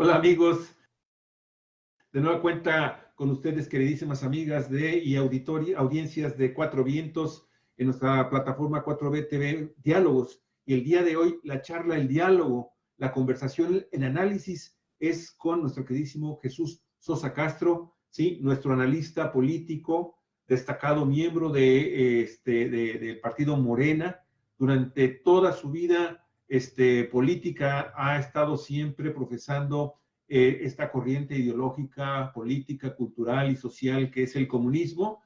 Hola amigos, de nueva cuenta con ustedes, queridísimas amigas y audiencias de Cuatro Vientos en nuestra plataforma 4B TV Diálogos. Y el día de hoy la charla, el diálogo, la conversación, el análisis es con nuestro queridísimo Jesús Sosa Castro, ¿sí? Nuestro analista político, destacado miembro del partido Morena. Durante toda su vida política ha estado siempre profesando esta corriente ideológica, política, cultural y social que es el comunismo.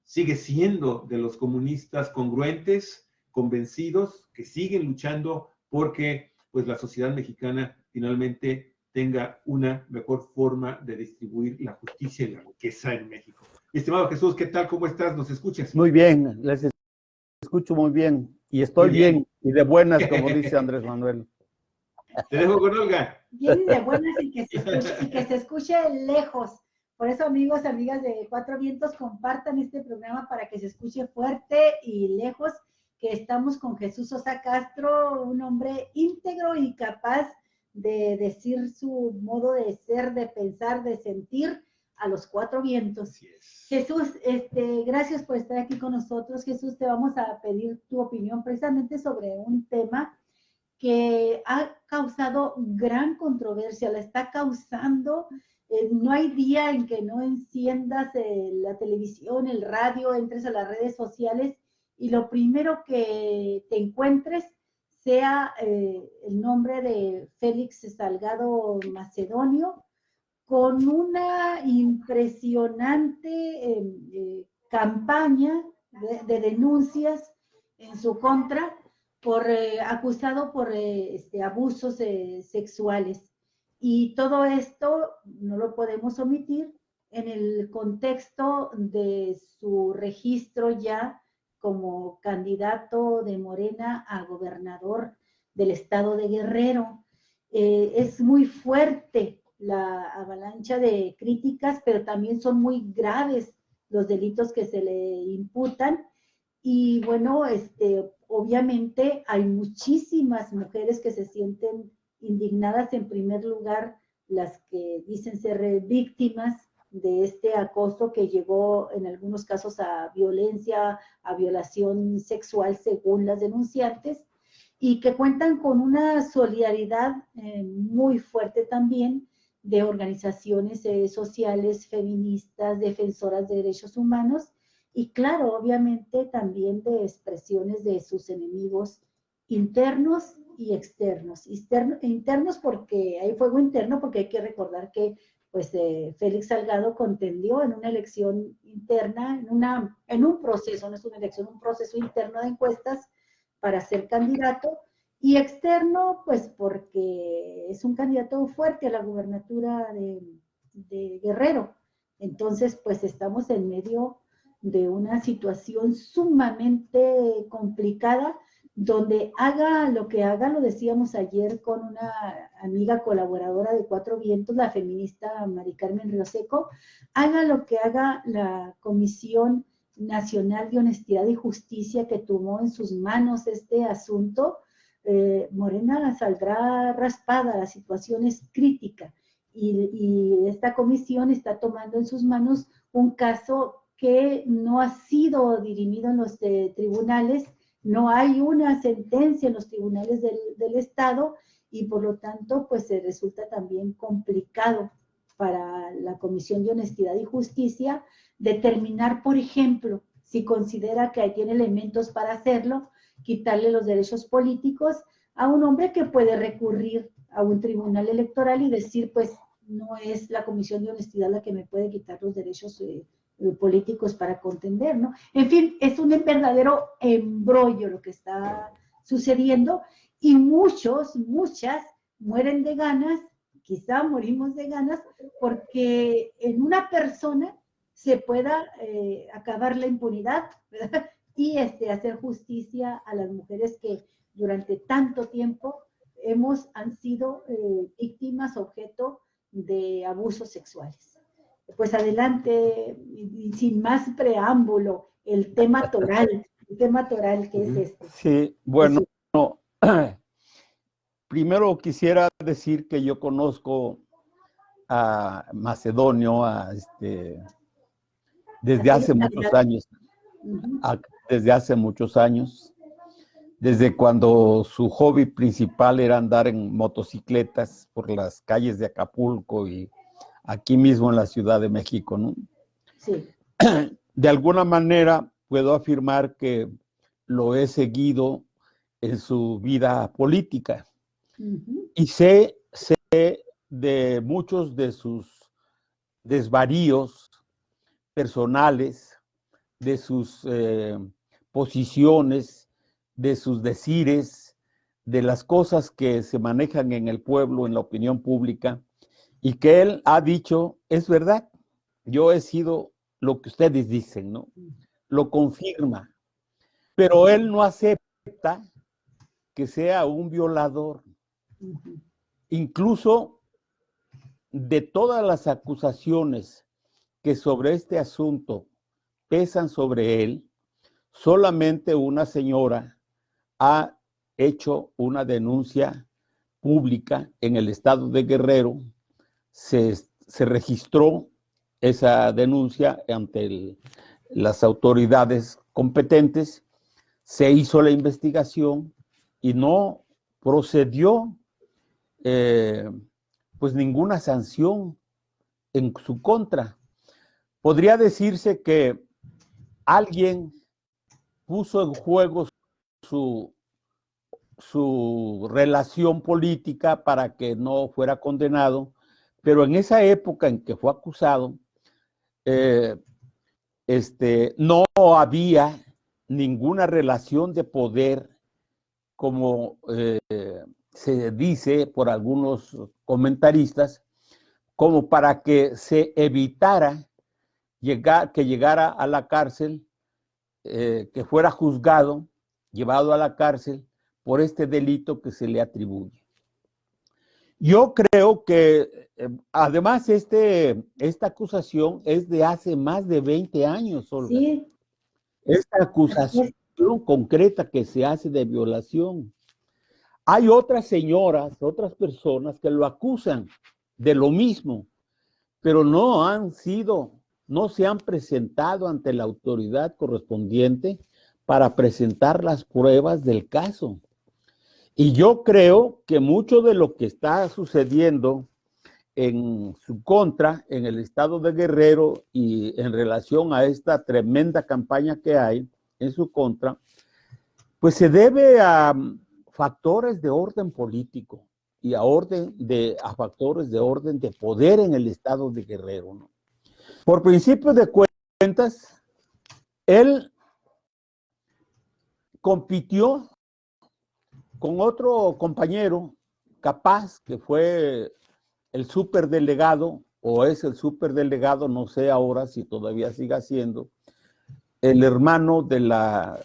Sigue siendo de los comunistas congruentes, convencidos, que siguen luchando porque pues, la sociedad mexicana finalmente tenga una mejor forma de distribuir la justicia y la riqueza en México. Estimado Jesús, ¿qué tal? ¿Cómo estás? ¿Nos escuchas? Muy bien, les escucho muy bien y estoy bien y de buenas, como dice Andrés Manuel. Te dejo con Olga. Bien y de buenas y que se escuche lejos. Por eso, amigos, amigas de Cuatro Vientos, compartan este programa para que se escuche fuerte y lejos, que estamos con Jesús Sosa Castro, un hombre íntegro y capaz de decir su modo de ser, de pensar, de sentir a los cuatro vientos. Jesús, gracias por estar aquí con nosotros. Jesús, te vamos a pedir tu opinión precisamente sobre un tema que ha causado gran controversia, la está causando. No hay día en que no enciendas la televisión, el radio, entres a las redes sociales y lo primero que te encuentres sea el nombre de Félix Salgado Macedonio, con una impresionante campaña de denuncias en su contra, acusado por abusos sexuales. Y todo esto no lo podemos omitir en el contexto de su registro ya como candidato de Morena a gobernador del estado de Guerrero. Es muy fuerte la avalancha de críticas, pero también son muy graves los delitos que se le imputan. Y bueno, obviamente hay muchísimas mujeres que se sienten indignadas, en primer lugar, las que dicen ser víctimas de este acoso que llegó en algunos casos a violencia, a violación sexual según las denunciantes, y que cuentan con una solidaridad muy fuerte también de organizaciones sociales, feministas, defensoras de derechos humanos, y claro, obviamente también de expresiones de sus enemigos internos y externos. Internos porque hay fuego interno, porque hay que recordar que pues Félix Salgado contendió en una elección interna, en un proceso, no es una elección, un proceso interno de encuestas para ser candidato, y externo pues porque es un candidato fuerte a la gubernatura de Guerrero. Entonces pues estamos en medio de una situación sumamente complicada, donde haga lo que haga, lo decíamos ayer con una amiga colaboradora de Cuatro Vientos, la feminista Mari Carmen Rioseco, haga lo que haga la Comisión Nacional de Honestidad y Justicia que tomó en sus manos este asunto, Morena saldrá raspada, la situación es crítica y esta comisión está tomando en sus manos un caso que no ha sido dirimido en los tribunales, no hay una sentencia en los tribunales del Estado y por lo tanto pues resulta también complicado para la Comisión de Honestidad y Justicia determinar, por ejemplo, si considera que tiene elementos para hacerlo, quitarle los derechos políticos a un hombre que puede recurrir a un tribunal electoral y decir, pues, no es la Comisión de Honestidad la que me puede quitar los derechos políticos para contender, ¿no? En fin, es un verdadero embrollo lo que está sucediendo y muchas mueren de ganas, quizá morimos de ganas, porque en una persona se pueda acabar la impunidad, ¿verdad? Y hacer justicia a las mujeres que durante tanto tiempo han sido víctimas, objeto de abusos sexuales. Pues adelante, y sin más preámbulo, el tema toral que es este. Sí, bueno, primero quisiera decir que yo conozco a Macedonio desde hace muchos años, desde cuando su hobby principal era andar en motocicletas por las calles de Acapulco y aquí mismo en la Ciudad de México, ¿no? Sí. De alguna manera puedo afirmar que lo he seguido en su vida política y sé de muchos de sus desvaríos personales, de sus posiciones, de sus decires, de las cosas que se manejan en el pueblo, en la opinión pública, y que él ha dicho, es verdad, yo he sido lo que ustedes dicen, ¿no? Lo confirma, pero él no acepta que sea un violador. Incluso de todas las acusaciones que sobre este asunto pesan sobre él, solamente una señora ha hecho una denuncia pública en el estado de Guerrero. Se registró esa denuncia ante las autoridades competentes, se hizo la investigación y no procedió pues ninguna sanción en su contra. Podría decirse que alguien puso en juego su relación política para que no fuera condenado, pero en esa época en que fue acusado, no había ninguna relación de poder, como se dice por algunos comentaristas, como para que se evitara que llegara a la cárcel, que fuera juzgado, llevado a la cárcel por este delito que se le atribuye. Yo creo que además esta acusación es de hace más de 20 años, Olga. Sí. Esta acusación concreta que se hace de violación. Hay otras señoras, otras personas que lo acusan de lo mismo, pero no se han presentado ante la autoridad correspondiente para presentar las pruebas del caso. Y yo creo que mucho de lo que está sucediendo en su contra, en el estado de Guerrero y en relación a esta tremenda campaña que hay en su contra, pues se debe a factores de orden político y a factores de orden de poder en el estado de Guerrero, ¿no? Por principio de cuentas, él compitió con otro compañero capaz, que fue el superdelegado, o es el superdelegado, no sé ahora si todavía siga siendo, el hermano de la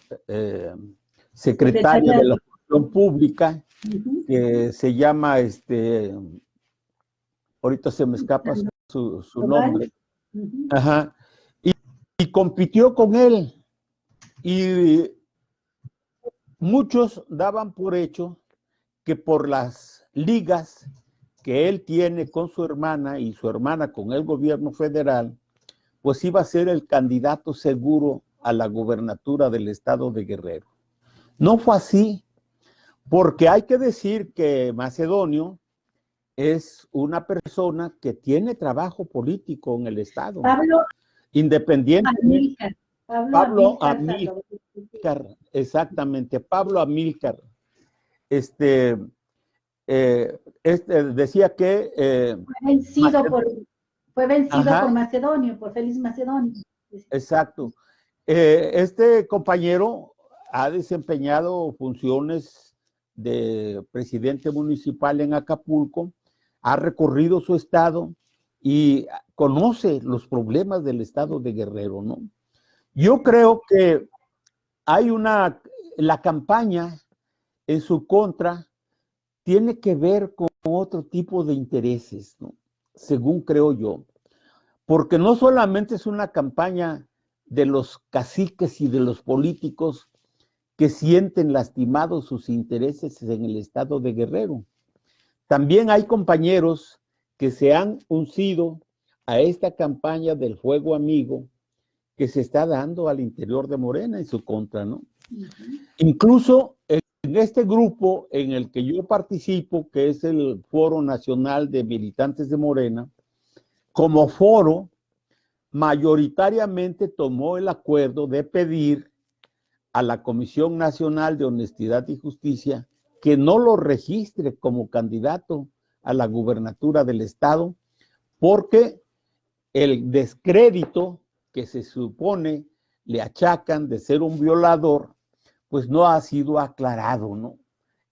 secretaria de la Función Pública, que se llama, ahorita se me escapa su nombre. Ajá. Y compitió con él. Y muchos daban por hecho que por las ligas que él tiene con su hermana y su hermana con el gobierno federal, pues iba a ser el candidato seguro a la gubernatura del estado de Guerrero. No fue así, porque hay que decir que Macedonio es una persona que tiene trabajo político en el estado. Pablo Independiente. Pablo Amílcar, exactamente, Pablo Amílcar. Decía que fue vencido por Macedonio, por Félix Macedonio. Exacto. Este compañero ha desempeñado funciones de presidente municipal en Acapulco, ha recorrido su estado y conoce los problemas del estado de Guerrero, ¿no? Yo creo que hay la campaña en su contra tiene que ver con otro tipo de intereses, ¿no? Según creo yo, porque no solamente es una campaña de los caciques y de los políticos que sienten lastimados sus intereses en el estado de Guerrero. También hay compañeros que se han uncido a esta campaña del fuego amigo que se está dando al interior de Morena en su contra, ¿no? Incluso en este grupo en el que yo participo, que es el Foro Nacional de Militantes de Morena, como foro, mayoritariamente tomó el acuerdo de pedir a la Comisión Nacional de Honestidad y Justicia que no lo registre como candidato a la gubernatura del estado, porque el descrédito que se supone le achacan de ser un violador, pues no ha sido aclarado, ¿no?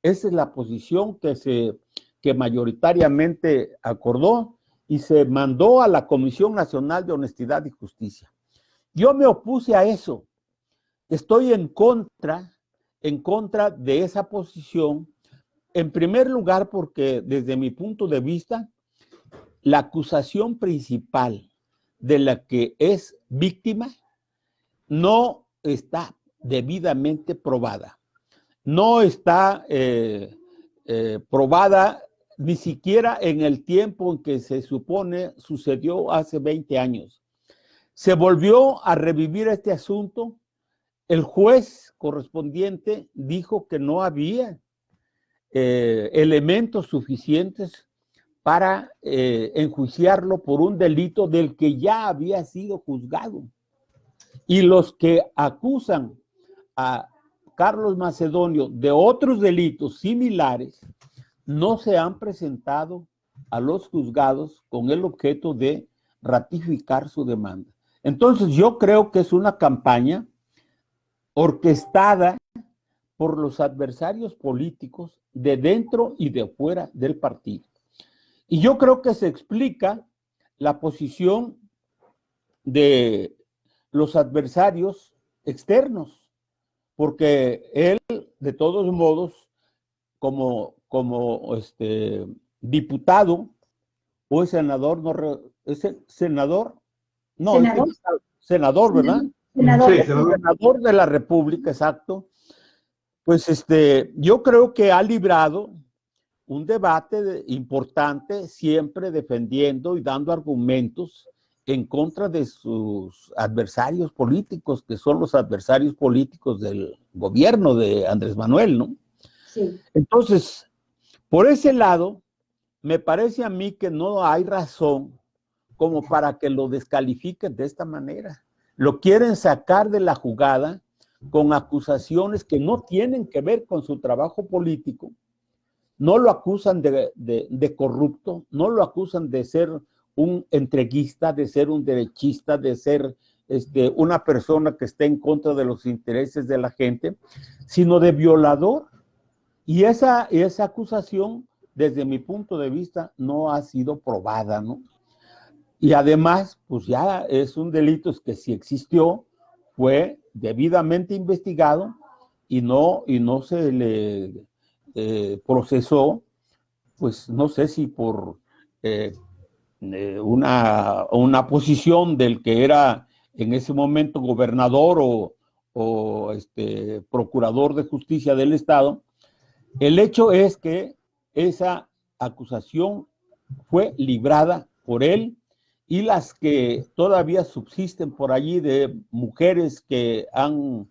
Esa es la posición que mayoritariamente acordó y se mandó a la Comisión Nacional de Honestidad y Justicia. Yo me opuse a eso. Estoy en contra de esa posición, en primer lugar porque desde mi punto de vista, la acusación principal de la que es víctima no está debidamente probada. No está probada ni siquiera en el tiempo en que se supone sucedió hace 20 años. Se volvió a revivir este asunto. El juez correspondiente dijo que no había elementos suficientes para enjuiciarlo por un delito del que ya había sido juzgado. Y los que acusan a Carlos Macedonio de otros delitos similares no se han presentado a los juzgados con el objeto de ratificar su demanda. Entonces yo creo que es una campaña orquestada por los adversarios políticos de dentro y de fuera del partido. Y yo creo que se explica la posición de los adversarios externos, porque él, de todos modos, como diputado o senador, senador, ¿verdad? Senador. Sí, Senador de la República, exacto. Pues yo creo que ha librado un debate importante, siempre defendiendo y dando argumentos en contra de sus adversarios políticos, que son los adversarios políticos del gobierno de Andrés Manuel, ¿no? Sí. Entonces, por ese lado, me parece a mí que no hay razón como para que lo descalifiquen de esta manera. Lo quieren sacar de la jugada con acusaciones que no tienen que ver con su trabajo político. No lo acusan de corrupto, no lo acusan de ser un entreguista, de ser un derechista, de ser una persona que esté en contra de los intereses de la gente, sino de violador. Y esa acusación, desde mi punto de vista, no ha sido probada, ¿no? Y además, pues ya es un delito que si existió, fue debidamente investigado y no se le procesó, pues no sé si por una posición del que era en ese momento gobernador o procurador de justicia del Estado. El hecho es que esa acusación fue librada por él y las que todavía subsisten por allí de mujeres que han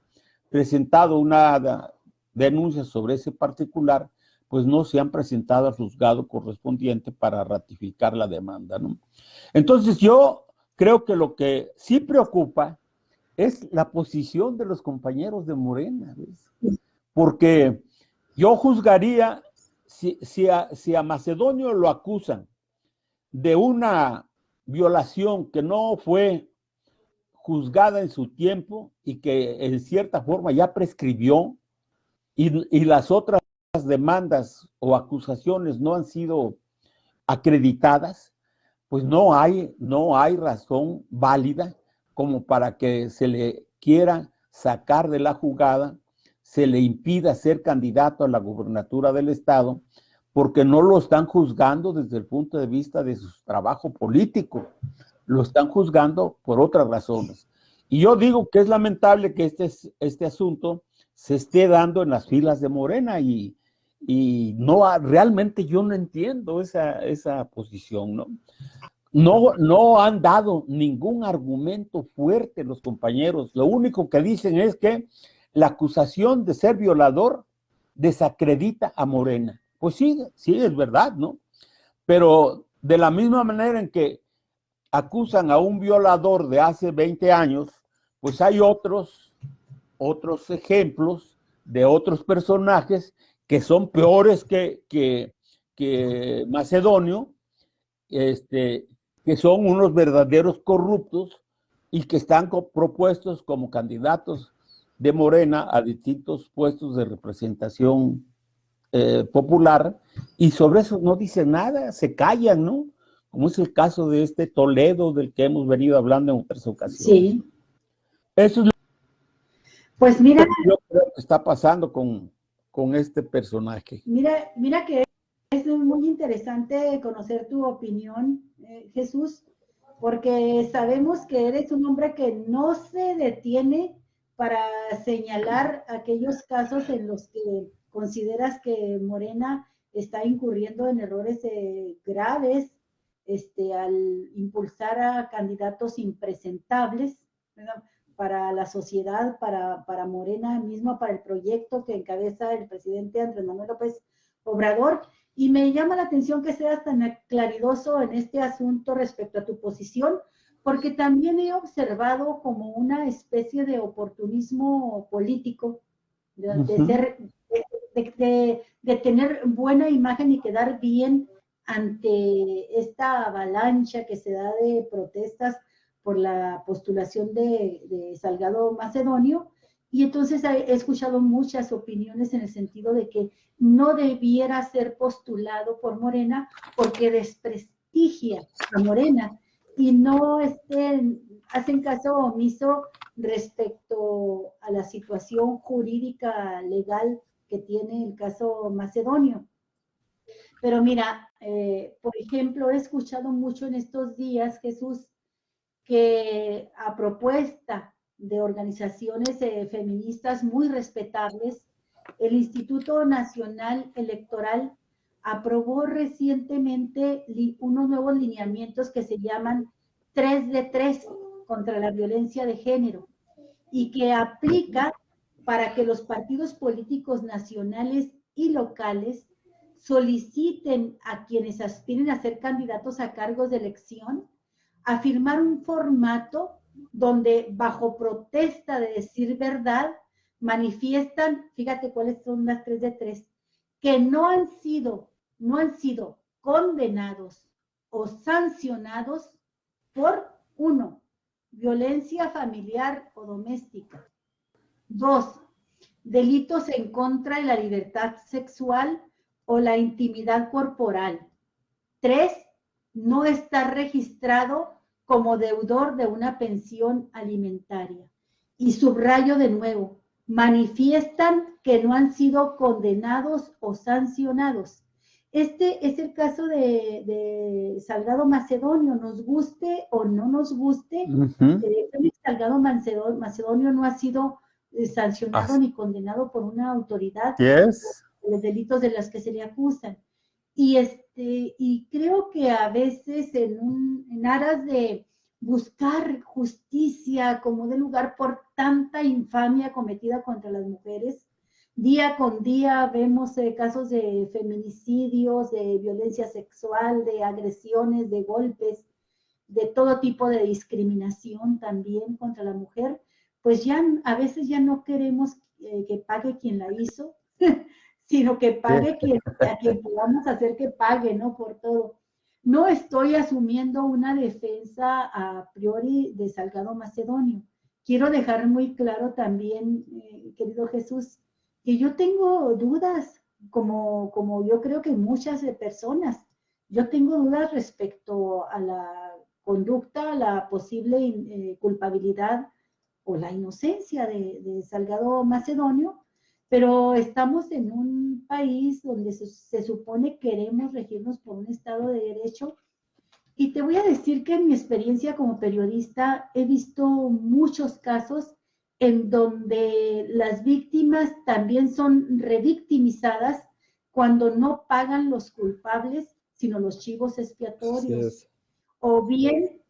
presentado una denuncia sobre ese particular, pues no se han presentado al juzgado correspondiente para ratificar la demanda, ¿no? Entonces yo creo que lo que sí preocupa es la posición de los compañeros de Morena, ¿ves? Porque yo juzgaría, si a Macedonio lo acusan de una violación que no fue juzgada en su tiempo y que en cierta forma ya prescribió, y las otras demandas o acusaciones no han sido acreditadas, pues no hay razón válida como para que se le quiera sacar de la jugada, se le impida ser candidato a la gubernatura del estado, porque no lo están juzgando desde el punto de vista de su trabajo político, lo están juzgando por otras razones. Y yo digo que es lamentable que este asunto se esté dando en las filas de Morena y y no, realmente yo no entiendo esa posición, ¿no? No han dado ningún argumento fuerte los compañeros. Lo único que dicen es que la acusación de ser violador desacredita a Morena. Pues sí, sí, es verdad, ¿no? Pero de la misma manera en que acusan a un violador de hace 20 años, pues hay otros ejemplos de otros personajes que son peores que Macedonio, que son unos verdaderos corruptos y que están propuestos como candidatos de Morena a distintos puestos de representación popular, y sobre eso no dicen nada, se callan, ¿no? Como es el caso de este Toledo del que hemos venido hablando en otras ocasiones. Sí. Eso es lo Pues mira, que yo creo que está pasando con este personaje. Mira que es muy interesante conocer tu opinión, Jesús, porque sabemos que eres un hombre que no se detiene para señalar aquellos casos en los que consideras que Morena está incurriendo en errores graves, al impulsar a candidatos impresentables, ¿verdad?, para la sociedad, para Morena mismo, para el proyecto que encabeza el presidente Andrés Manuel López Obrador. Y me llama la atención que seas tan claridoso en este asunto respecto a tu posición, porque también he observado como una especie de oportunismo político, de tener buena imagen y quedar bien ante esta avalancha que se da de protestas por la postulación de Salgado Macedonio. Y entonces he escuchado muchas opiniones en el sentido de que no debiera ser postulado por Morena porque desprestigia a Morena y no hacen caso omiso respecto a la situación jurídica legal que tiene el caso macedonio. Pero mira, por ejemplo, he escuchado mucho en estos días, Jesús, que a propuesta de organizaciones feministas muy respetables, el Instituto Nacional Electoral aprobó recientemente unos nuevos lineamientos que se llaman 3 de 3 contra la violencia de género y que aplica para que los partidos políticos nacionales y locales soliciten a quienes aspiren a ser candidatos a cargos de elección a firmar un formato donde bajo protesta de decir verdad manifiestan, fíjate cuáles son las 3 de 3, que no han sido condenados o sancionados por 1, violencia familiar o doméstica; 2, delitos en contra de la libertad sexual o la intimidad corporal; 3, no estar registrado como deudor de una pensión alimentaria. Y subrayo de nuevo, manifiestan que no han sido condenados o sancionados. Este es el caso de Salgado Macedonio, nos guste o no nos guste. Salgado Macedonio no ha sido sancionado ni condenado por una autoridad por los delitos de los que se le acusan. Y creo que a veces en aras de buscar justicia como de lugar por tanta infamia cometida contra las mujeres, día con día vemos casos de feminicidios, de violencia sexual, de agresiones, de golpes, de todo tipo de discriminación también contra la mujer. Pues ya a veces ya no queremos que pague quien la hizo, sino que pague a quien podamos hacer que pague, ¿no? Por todo. No estoy asumiendo una defensa a priori de Salgado Macedonio. Quiero dejar muy claro también, querido Jesús, que yo tengo dudas, como yo creo que muchas personas. Yo tengo dudas respecto a la conducta, a la posible culpabilidad o la inocencia de Salgado Macedonio, pero estamos en un país donde se supone queremos regirnos por un Estado de Derecho. Y te voy a decir que en mi experiencia como periodista he visto muchos casos en donde las víctimas también son revictimizadas cuando no pagan los culpables, sino los chivos expiatorios. O bien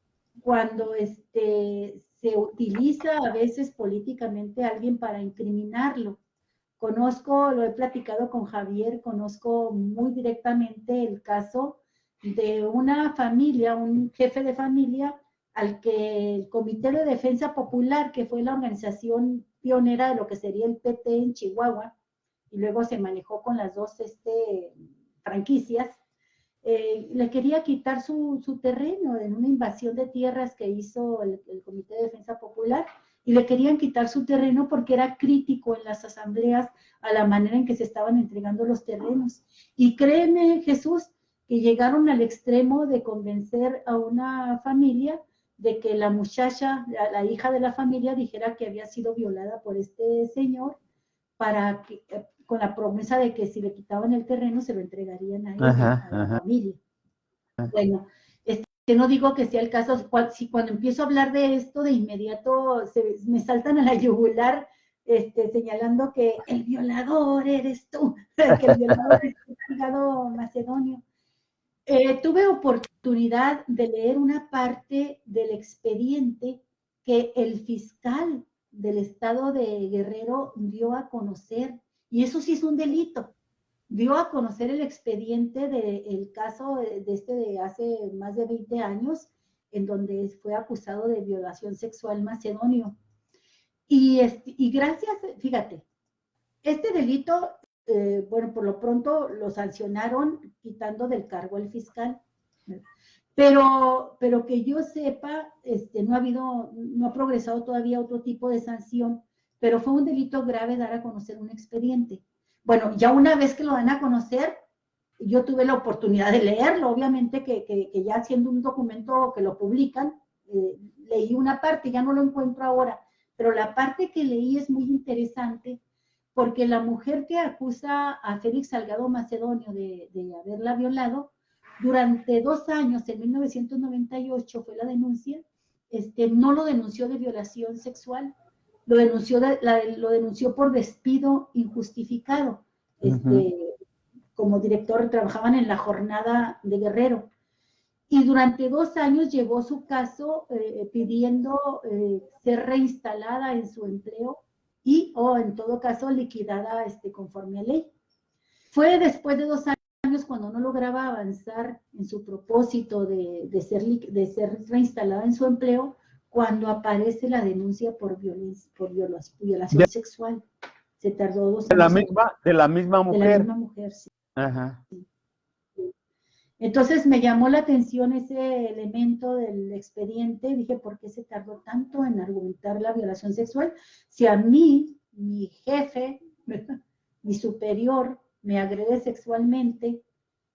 cuando se utiliza a veces políticamente a alguien para incriminarlo. Conozco, lo he platicado con Javier, conozco muy directamente el caso de una familia, un jefe de familia, al que el Comité de Defensa Popular, que fue la organización pionera de lo que sería el PT en Chihuahua, y luego se manejó con las dos franquicias, le quería quitar su terreno en una invasión de tierras que hizo el Comité de Defensa Popular, y le querían quitar su terreno porque era crítico en las asambleas a la manera en que se estaban entregando los terrenos. Y créeme, Jesús, que llegaron al extremo de convencer a una familia de que la muchacha, la hija de la familia, dijera que había sido violada por este señor, para que, con la promesa de que si le quitaban el terreno se lo entregarían a ella, a la familia. Bueno, no digo que sea el caso, si cuando empiezo a hablar de esto, de inmediato me saltan a la yugular, señalando que el violador eres tú, que el violador es Salgado Macedonio. Tuve oportunidad de leer una parte del expediente que el fiscal del estado de Guerrero dio a conocer, y eso sí es un delito. Dio a conocer el expediente del caso de hace más de 20 años, en donde fue acusado de violación sexual Macedonio. Y gracias, fíjate, este delito, bueno, por lo pronto lo sancionaron quitando del cargo al fiscal, pero que yo sepa, no ha progresado todavía otro tipo de sanción, pero fue un delito grave dar a conocer un expediente. Bueno, ya una vez que lo dan a conocer, yo tuve la oportunidad de leerlo, obviamente que ya siendo un documento que lo publican, leí una parte, ya no lo encuentro ahora, pero la parte que leí es muy interesante, porque la mujer que acusa a Félix Salgado Macedonio de haberla violado, durante 2 años, en 1998 fue la denuncia, no lo denunció de violación sexual, lo denunció por despido injustificado. Como director trabajaban en la jornada de Guerrero. Y durante 2 años llevó su caso pidiendo ser reinstalada en su empleo o en todo caso liquidada conforme a ley. Fue después de 2 años cuando no lograba avanzar en su propósito de ser reinstalada en su empleo, cuando aparece la denuncia por violación sexual. Se tardó 2 años. De la misma mujer. De la misma mujer, sí. Ajá. Entonces me llamó la atención ese elemento del expediente. Dije, ¿por qué se tardó tanto en argumentar la violación sexual? Si a mí, mi jefe, mi superior, me agrede sexualmente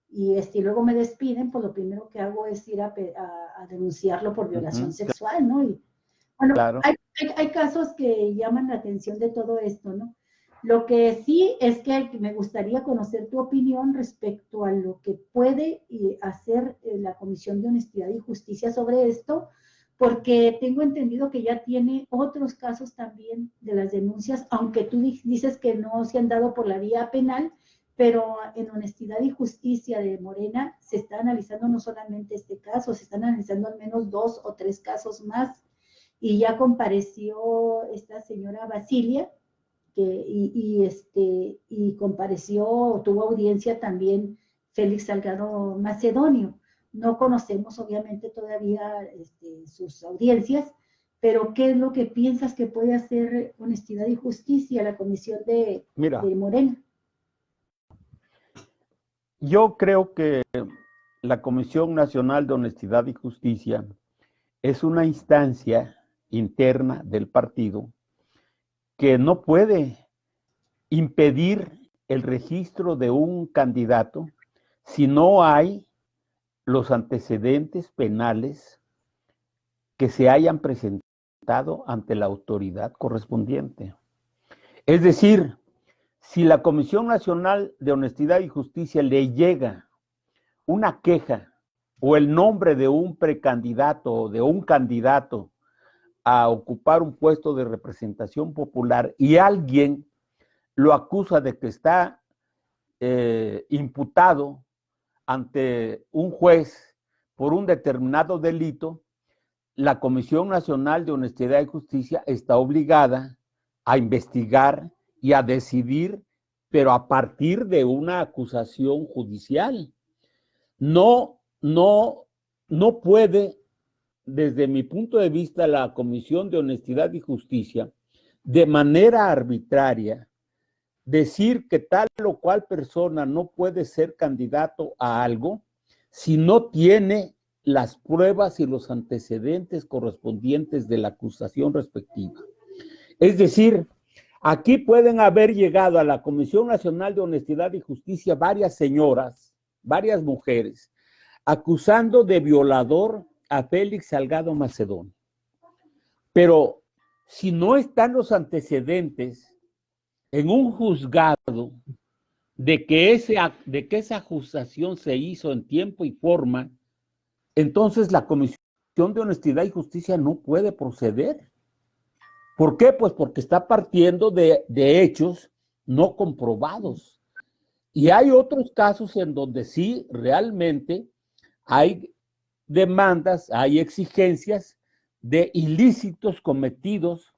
y luego me despiden, pues lo primero que hago es ir a denunciarlo por violación sexual, ¿no? Y bueno, claro. Hay casos que llaman la atención de todo esto, ¿no? Lo que sí es que me gustaría conocer tu opinión respecto a lo que puede hacer la Comisión de Honestidad y Justicia sobre esto, porque tengo entendido que ya tiene otros casos también de las denuncias, aunque tú dices que no se han dado por la vía penal, pero en Honestidad y Justicia de Morena se está analizando no solamente este caso, se están analizando al menos 2 o 3 casos más, y ya compareció esta señora Basilia, y compareció, tuvo audiencia también Félix Salgado Macedonio. No conocemos obviamente todavía sus audiencias, pero ¿qué es lo que piensas que puede hacer Honestidad y Justicia, la Comisión de Morena? Yo creo que la Comisión Nacional de Honestidad y Justicia es una instancia interna del partido que no puede impedir el registro de un candidato si no hay los antecedentes penales que se hayan presentado ante la autoridad correspondiente. Es decir, si la Comisión Nacional de Honestidad y Justicia le llega una queja o el nombre de un precandidato o de un candidato a ocupar un puesto de representación popular y alguien lo acusa de que está imputado ante un juez por un determinado delito, la Comisión Nacional de Honestidad y Justicia está obligada a investigar y a decidir, pero a partir de una acusación judicial. No puede, desde mi punto de vista, la Comisión de Honestidad y Justicia, de manera arbitraria, decir que tal o cual persona no puede ser candidato a algo si no tiene las pruebas y los antecedentes correspondientes de la acusación respectiva. Es decir, aquí pueden haber llegado a la Comisión Nacional de Honestidad y Justicia varias señoras, varias mujeres, acusando de violador a Félix Salgado Macedonio. Pero si no están los antecedentes en un juzgado de que esa acusación se hizo en tiempo y forma, entonces la Comisión de Honestidad y Justicia no puede proceder. ¿Por qué? Pues porque está partiendo de hechos no comprobados. Y hay otros casos en donde sí realmente hay demandas, hay exigencias de ilícitos cometidos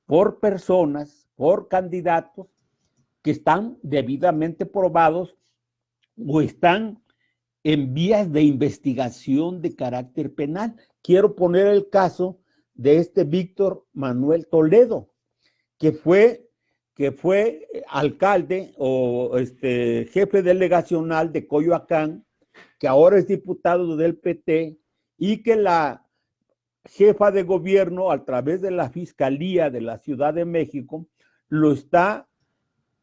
por personas, por candidatos que están debidamente probados o están en vías de investigación de carácter penal. Quiero poner el caso de este Víctor Manuel Toledo, que fue alcalde o jefe delegacional de Coyoacán, que ahora es diputado del PT, y que la jefa de gobierno, a través de la Fiscalía de la Ciudad de México, lo está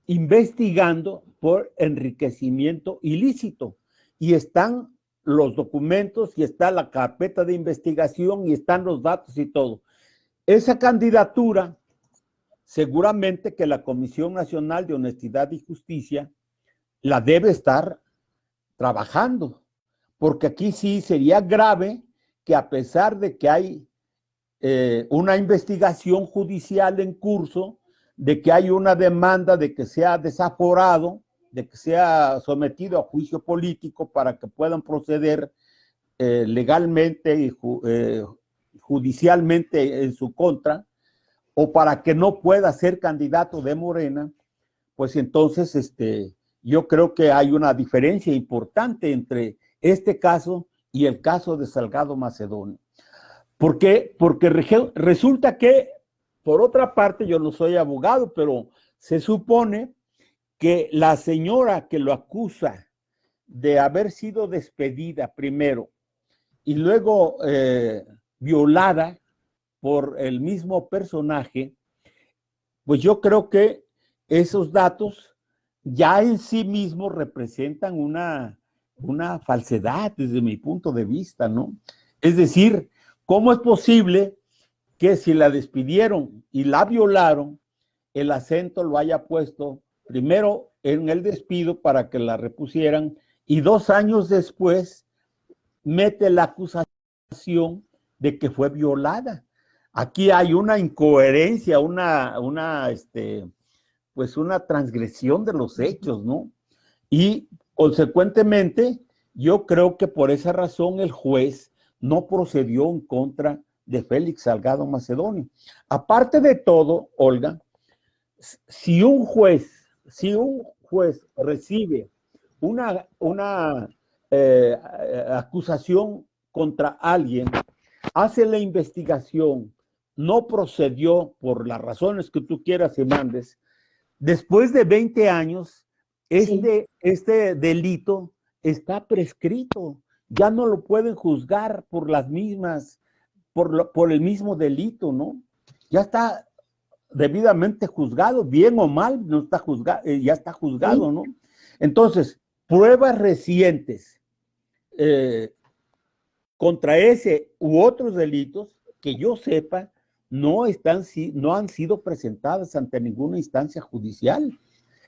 investigando por enriquecimiento ilícito. Y están los documentos, y está la carpeta de investigación, y están los datos y todo. Esa candidatura, seguramente que la Comisión Nacional de Honestidad y Justicia la debe estar trabajando, porque aquí sí sería grave que, a pesar de que hay una investigación judicial en curso, de que hay una demanda de que sea desaforado, de que sea sometido a juicio político para que puedan proceder legalmente y judicialmente en su contra, o para que no pueda ser candidato de Morena, pues entonces yo creo que hay una diferencia importante entre este caso y el caso de Salgado Macedonio. ¿Por qué? Porque resulta que, por otra parte, yo no soy abogado, pero se supone que la señora que lo acusa de haber sido despedida primero y luego violada por el mismo personaje, pues yo creo que esos datos ya en sí mismos representan una falsedad desde mi punto de vista, ¿no? Es decir, ¿cómo es posible que si la despidieron y la violaron, el acento lo haya puesto primero en el despido para que la repusieran, y 2 años después mete la acusación de que fue violada? Aquí hay una incoherencia, pues una transgresión de los hechos, ¿no? Y consecuentemente, yo creo que por esa razón el juez no procedió en contra de Félix Salgado Macedonio. Aparte de todo, Olga, si un juez recibe una acusación contra alguien, hace la investigación, no procedió por las razones que tú quieras y mandes, después de 20 años, este delito está prescrito. Ya no lo pueden juzgar por las mismas, por el mismo delito, ¿no? Ya está debidamente juzgado, bien o mal, no está juzgado, ya está juzgado, ¿no? Entonces, pruebas recientes contra ese u otros delitos, que yo sepa, no han sido presentadas ante ninguna instancia judicial.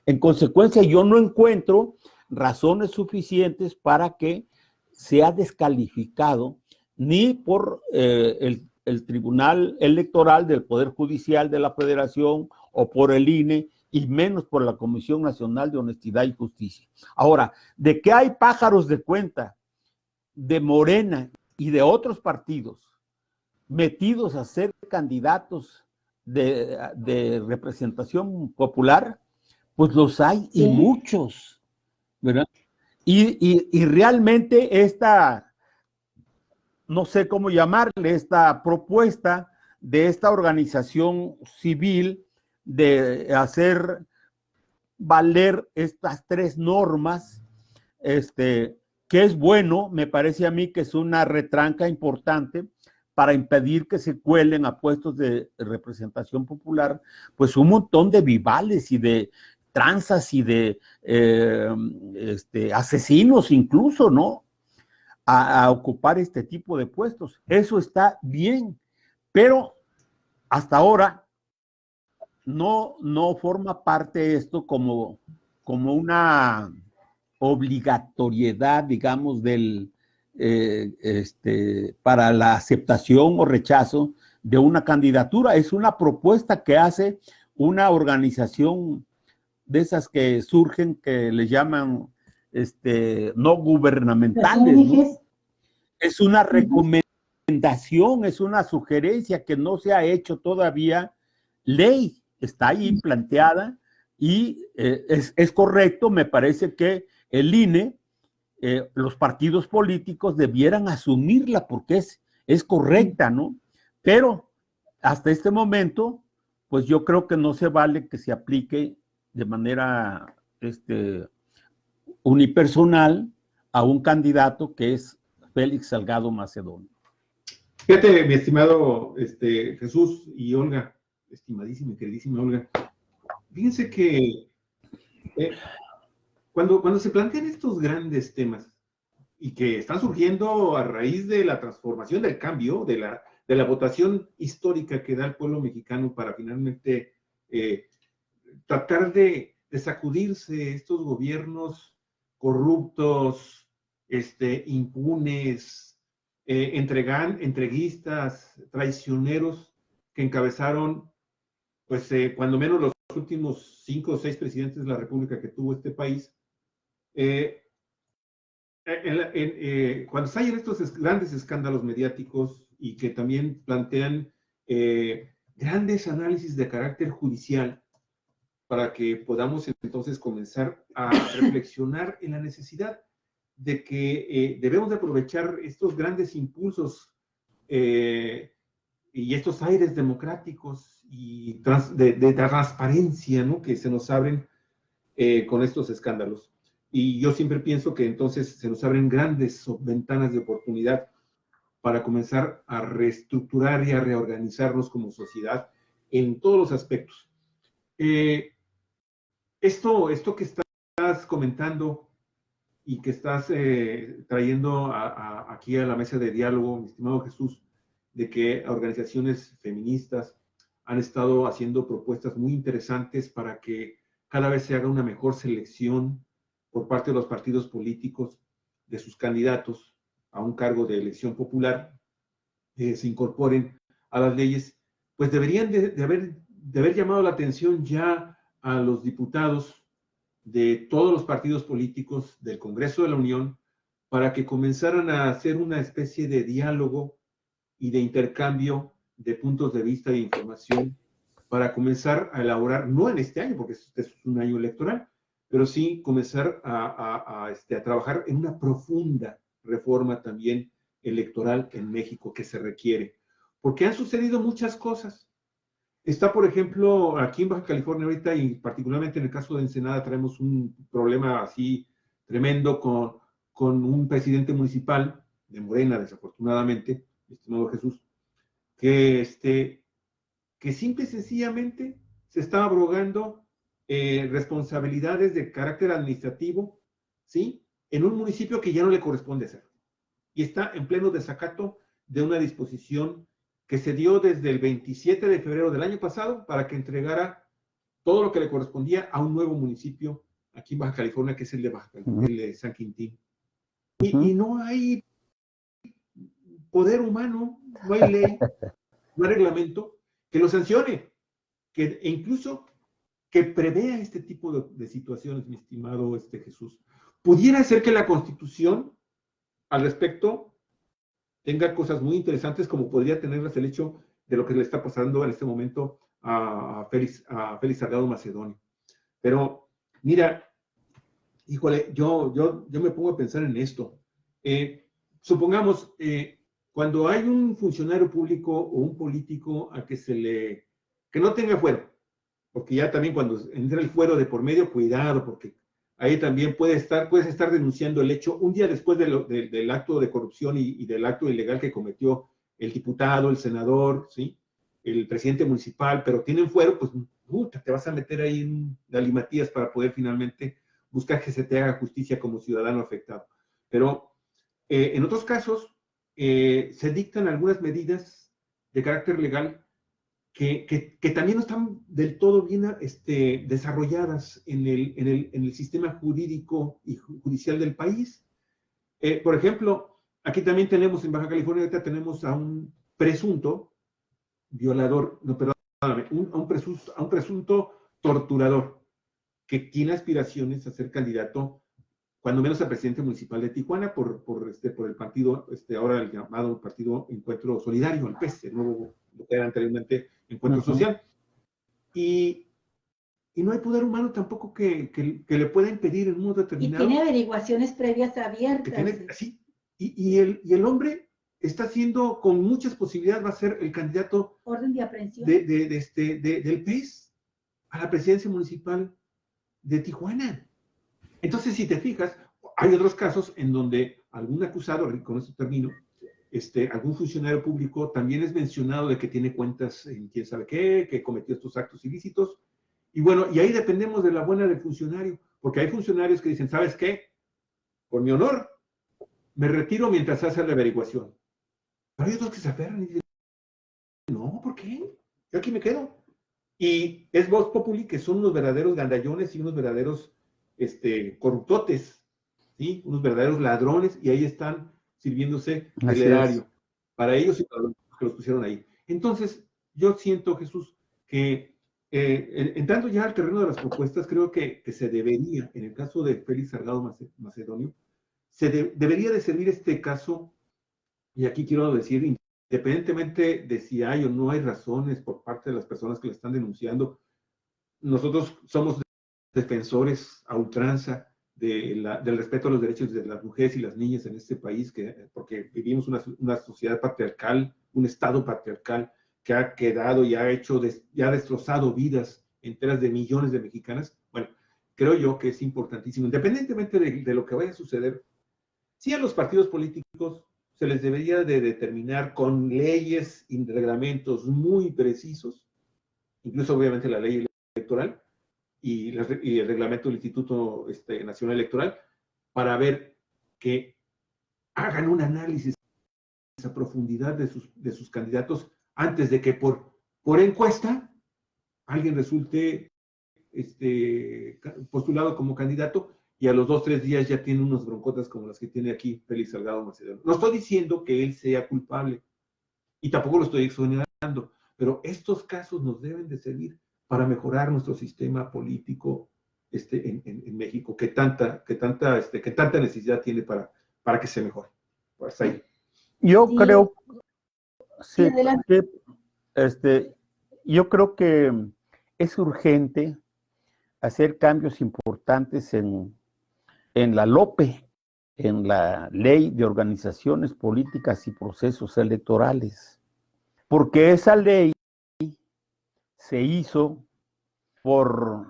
En consecuencia, yo no encuentro razones suficientes para que sea descalificado ni por el Tribunal Electoral del Poder Judicial de la Federación o por el INE, y menos por la Comisión Nacional de Honestidad y Justicia. Ahora, de que hay pájaros de cuenta de Morena y de otros partidos metidos a ser candidatos de representación popular, pues los hay y muchos, ¿verdad? Y realmente esta, no sé cómo llamarle, esta propuesta de esta organización civil de hacer valer estas tres normas, que es bueno, me parece a mí que es una retranca importante para impedir que se cuelen a puestos de representación popular, pues un montón de vivales y de tranzas y de asesinos incluso, ¿no? A ocupar este tipo de puestos. Eso está bien, pero hasta ahora no forma parte esto como una obligatoriedad, digamos, para la aceptación o rechazo de una candidatura. Es una propuesta que hace una organización de esas que surgen, que le llaman no gubernamentales, ¿no? Es una recomendación, es una sugerencia que no se ha hecho todavía ley, está ahí planteada y es correcto, me parece que el INE, los partidos políticos debieran asumirla porque es correcta, ¿no? Pero hasta este momento, pues yo creo que no se vale que se aplique de manera unipersonal a un candidato que es Félix Salgado Macedonio. Fíjate, mi estimado Jesús y Olga, estimadísima y queridísima Olga, fíjense que cuando se plantean estos grandes temas y que están surgiendo a raíz de la transformación, del cambio, de la votación histórica que da el pueblo mexicano para finalmente tratar de sacudirse estos gobiernos corruptos, impunes, entreguistas, traicioneros, que encabezaron, pues, cuando menos los últimos 5 o 6 presidentes de la República que tuvo este país. Cuando salen estos grandes escándalos mediáticos y que también plantean grandes análisis de carácter judicial, para que podamos entonces comenzar a reflexionar en la necesidad de que debemos de aprovechar estos grandes impulsos y estos aires democráticos y de transparencia, ¿no?, que se nos abren con estos escándalos. Y yo siempre pienso que entonces se nos abren grandes ventanas de oportunidad para comenzar a reestructurar y a reorganizarnos como sociedad en todos los aspectos. Esto que estás comentando y que estás trayendo aquí a la mesa de diálogo, mi estimado Jesús, de que organizaciones feministas han estado haciendo propuestas muy interesantes para que cada vez se haga una mejor selección por parte de los partidos políticos de sus candidatos a un cargo de elección popular, se incorporen a las leyes, pues deberían de haber llamado la atención ya a los diputados de todos los partidos políticos del Congreso de la Unión para que comenzaran a hacer una especie de diálogo y de intercambio de puntos de vista e información para comenzar a elaborar, no en este año, porque este es un año electoral, pero sí comenzar a trabajar en una profunda reforma también electoral en México que se requiere, porque han sucedido muchas cosas. Está, por ejemplo, aquí en Baja California ahorita, y particularmente en el caso de Ensenada, traemos un problema así tremendo con un presidente municipal de Morena, desafortunadamente, estimado Jesús, que simple y sencillamente se está abrogando responsabilidades de carácter administrativo, ¿sí?, en un municipio que ya no le corresponde hacer. Y está en pleno desacato de una disposición que se dio desde el 27 de febrero del año pasado para que entregara todo lo que le correspondía a un nuevo municipio aquí en Baja California, que es el de San Quintín. Y no hay poder humano, no hay ley, no hay reglamento que lo sancione, e incluso que prevea este tipo de situaciones, mi estimado Jesús. Pudiera ser que la Constitución al respecto tenga cosas muy interesantes, como podría tenerlas el hecho de lo que le está pasando en este momento a Félix Salgado Macedonio. Pero, mira, híjole, yo me pongo a pensar en esto. Supongamos, cuando hay un funcionario público o un político a que no tenga fuero, porque ya también cuando entra el fuero de por medio, cuidado, porque ahí también puedes estar denunciando el hecho un día después del acto de corrupción y del acto ilegal que cometió el diputado, el senador, ¿sí? El presidente municipal, pero tienen fuero, pues te vas a meter ahí en galimatías para poder finalmente buscar que se te haga justicia como ciudadano afectado. Pero en otros casos se dictan algunas medidas de carácter legal que también no están del todo bien desarrolladas en el sistema jurídico y judicial del país. Por ejemplo, aquí también tenemos, en Baja California, ahorita tenemos a un presunto violador, no, perdóname, a un presunto torturador que tiene aspiraciones a ser candidato, cuando menos a presidente municipal de Tijuana, por el partido, ahora el llamado Partido Encuentro Solidario, el PES, el nuevo, lo que era anteriormente Encuentro Social. Y no hay poder humano tampoco que le pueda impedir en un modo determinado. Y tiene averiguaciones previas abiertas. Sí, y el hombre está haciendo, con muchas posibilidades, va a ser el candidato orden de aprehensión del PES a la presidencia municipal de Tijuana. Entonces, si te fijas, hay otros casos en donde algún acusado, con esto termino, algún funcionario público también es mencionado de que tiene cuentas en quién sabe qué, que cometió estos actos ilícitos. Y bueno, y ahí dependemos de la buena del funcionario, porque hay funcionarios que dicen, ¿sabes qué? Por mi honor, me retiro mientras se hace la averiguación. Pero hay otros que se aferran y dicen, no, ¿por qué? Yo aquí me quedo. Y es Vox Populi, que son unos verdaderos gandallones y unos verdaderos corruptotes, ¿sí? Unos verdaderos ladrones, y ahí están sirviéndose del erario, para ellos y para los que los pusieron ahí. Entonces, yo siento, Jesús, que entrando ya al terreno de las propuestas, creo que se debería, en el caso de Félix Salgado Macedonio, debería de servir este caso, y aquí quiero decir, independientemente de si hay o no hay razones por parte de las personas que le están denunciando, nosotros somos defensores a ultranza del respeto a los derechos de las mujeres y las niñas en este país, porque vivimos una sociedad patriarcal, un estado patriarcal que ha quedado y ha destrozado vidas enteras de millones de mexicanas. Bueno, creo yo que es importantísimo, independientemente de lo que vaya a suceder, sí, a los partidos políticos se les debería de determinar con leyes y reglamentos muy precisos, incluso obviamente la ley electoral, y el reglamento del Instituto Nacional Electoral, para ver que hagan un análisis a profundidad de sus candidatos antes de que por encuesta alguien resulte postulado como candidato y a los 2 o 3 días ya tiene unos broncotas como las que tiene aquí Félix Salgado Macedonio. No estoy diciendo que él sea culpable y tampoco lo estoy exonerando, pero estos casos nos deben de servir para mejorar nuestro sistema político en México, que tanta necesidad tiene para que se mejore. Pues ahí. Yo creo, sí, yo creo que es urgente hacer cambios importantes en la LOPE, en la Ley de Organizaciones Políticas y Procesos Electorales, porque esa ley se hizo por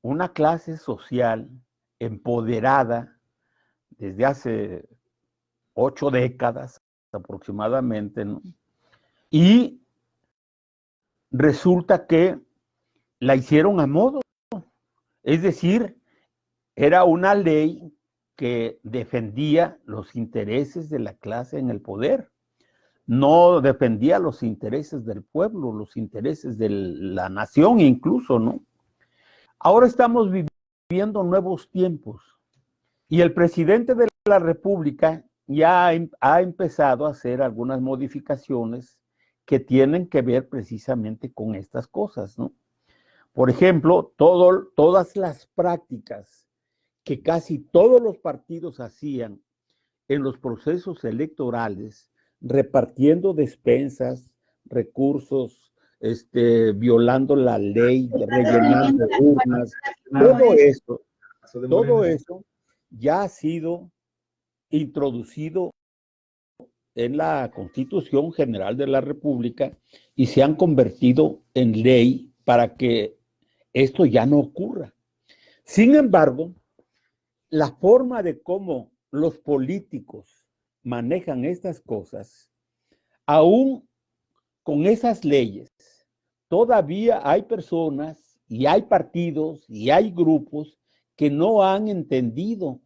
una clase social empoderada desde hace 8 décadas aproximadamente, ¿no? Y resulta que la hicieron a modo, es decir, era una ley que defendía los intereses de la clase en el poder, no defendía los intereses del pueblo, los intereses de la nación incluso, ¿no? Ahora estamos viviendo nuevos tiempos y el presidente de la República ya ha empezado a hacer algunas modificaciones que tienen que ver precisamente con estas cosas, ¿no? Por ejemplo, todas las prácticas que casi todos los partidos hacían en los procesos electorales, repartiendo despensas, recursos, violando la ley, rellenando urnas, todo eso ya ha sido introducido en la Constitución General de la República y se han convertido en ley para que esto ya no ocurra. Sin embargo, la forma de cómo los políticos manejan estas cosas, aún con esas leyes, todavía hay personas y hay partidos y hay grupos que no han entendido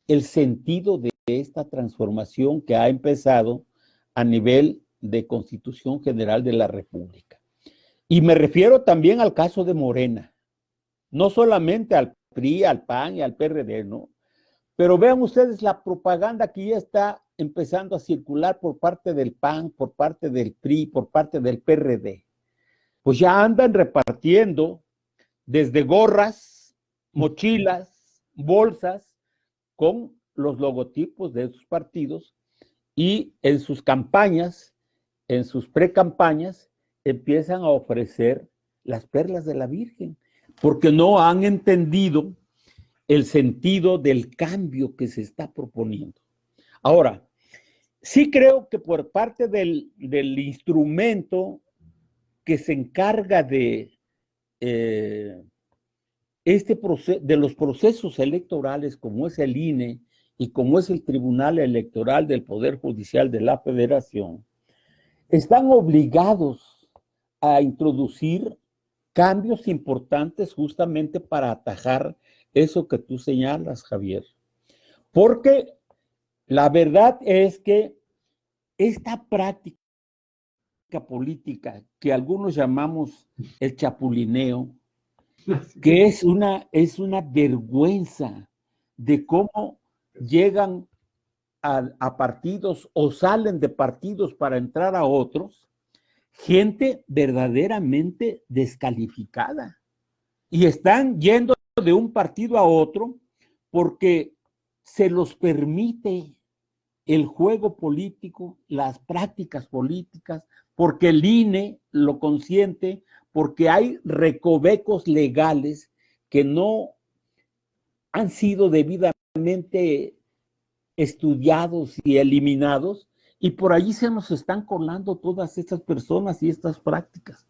el sentido de esta transformación que ha empezado a nivel de Constitución General de la República. Y me refiero también al caso de Morena, no solamente al PRI, al PAN y al PRD, ¿no? Pero vean ustedes la propaganda que ya está empezando a circular por parte del PAN, por parte del PRI, por parte del PRD. Pues ya andan repartiendo desde gorras, mochilas, bolsas con los logotipos de esos partidos y en sus campañas, en sus precampañas, empiezan a ofrecer las perlas de la Virgen, porque no han entendido el sentido del cambio que se está proponiendo. Ahora, sí creo que por parte del instrumento que se encarga de de los procesos electorales, como es el INE y como es el Tribunal Electoral del Poder Judicial de la Federación, están obligados a introducir cambios importantes justamente para atajar eso que tú señalas, Javier. Porque la verdad es que esta práctica política que algunos llamamos el chapulineo, que es una vergüenza de cómo llegan a partidos o salen de partidos para entrar a otros, gente verdaderamente descalificada. Y están yendo de un partido a otro porque se los permite el juego político, las prácticas políticas, porque el INE lo consiente, porque hay recovecos legales que no han sido debidamente estudiados y eliminados, y por allí se nos están colando todas estas personas y estas prácticas.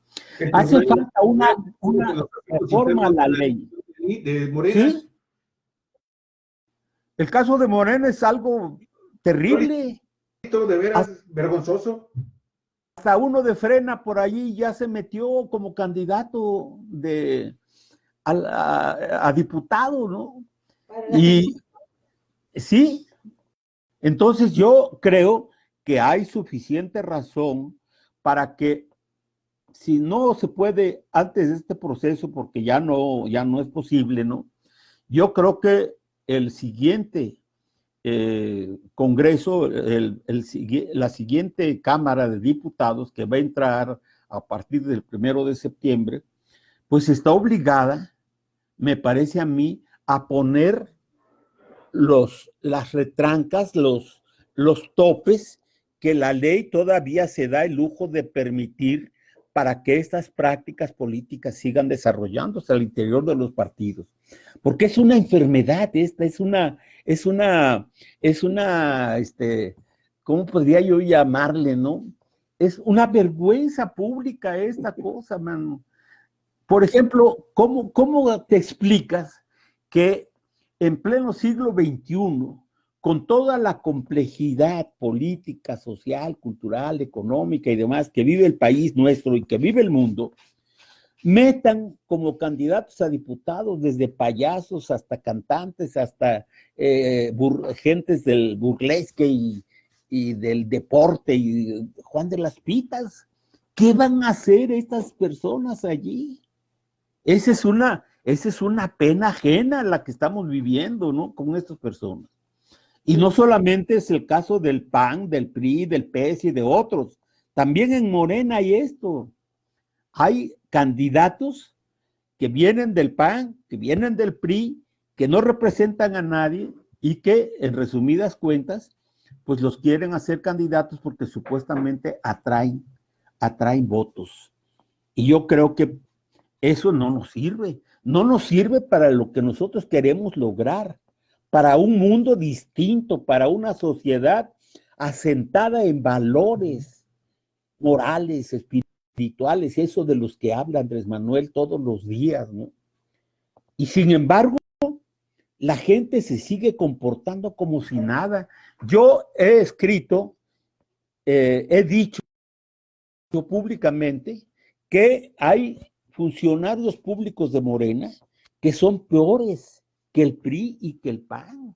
Hace falta una reforma a la ley. ¿De Morena? ¿Sí? El caso de Morena es algo terrible. De veras vergonzoso. Hasta uno de Frena por allí ya se metió como candidato a diputado, ¿no? Y sí, entonces yo creo que hay suficiente razón para que, si no se puede antes de este proceso, porque ya no es posible, ¿no? Yo creo que el siguiente Congreso, la siguiente Cámara de Diputados que va a entrar a partir del 1 de septiembre, pues está obligada, me parece a mí, a poner las retrancas, los topes que la ley todavía se da el lujo de permitir para que estas prácticas políticas sigan desarrollándose al interior de los partidos. Porque es una enfermedad esta, ¿cómo podría yo llamarle, no? Es una vergüenza pública esta cosa, mano. Por ejemplo, ¿cómo te explicas que en pleno siglo XXI, con toda la complejidad política, social, cultural, económica y demás que vive el país nuestro y que vive el mundo, metan como candidatos a diputados desde payasos hasta cantantes, hasta gentes del burlesque y del deporte y Juan de las Pitas? ¿Qué van a hacer estas personas allí? Esa es una pena ajena la que estamos viviendo, ¿no? Con estas personas. Y no solamente es el caso del PAN, del PRI, del PS y de otros. También en Morena hay esto. Hay candidatos que vienen del PAN, que vienen del PRI, que no representan a nadie y que, en resumidas cuentas, pues los quieren hacer candidatos porque supuestamente atraen votos. Y yo creo que eso no nos sirve para lo que nosotros queremos lograr, para un mundo distinto, para una sociedad asentada en valores morales, espirituales, eso de los que habla Andrés Manuel todos los días, ¿no? Y sin embargo, la gente se sigue comportando como si nada. Yo he escrito, he dicho públicamente que hay funcionarios públicos de Morena que son peores que el PRI y que el PAN.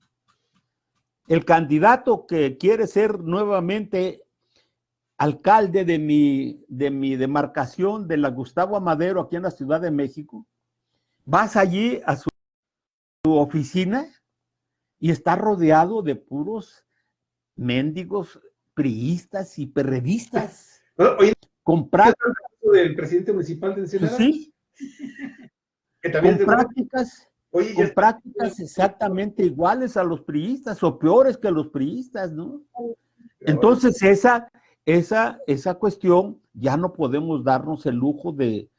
El candidato que quiere ser nuevamente alcalde de mi demarcación de la Gustavo Amadero aquí en la Ciudad de México, vas allí a su oficina y está rodeado de puros mendigos priistas y perredistas. Oye, con prácticas del presidente municipal de Ensenada. Sí, Que también con prácticas, oye, con prácticas exactamente iguales a los priistas o peores que los priistas, ¿no? Entonces esa cuestión ya no podemos darnos el lujo de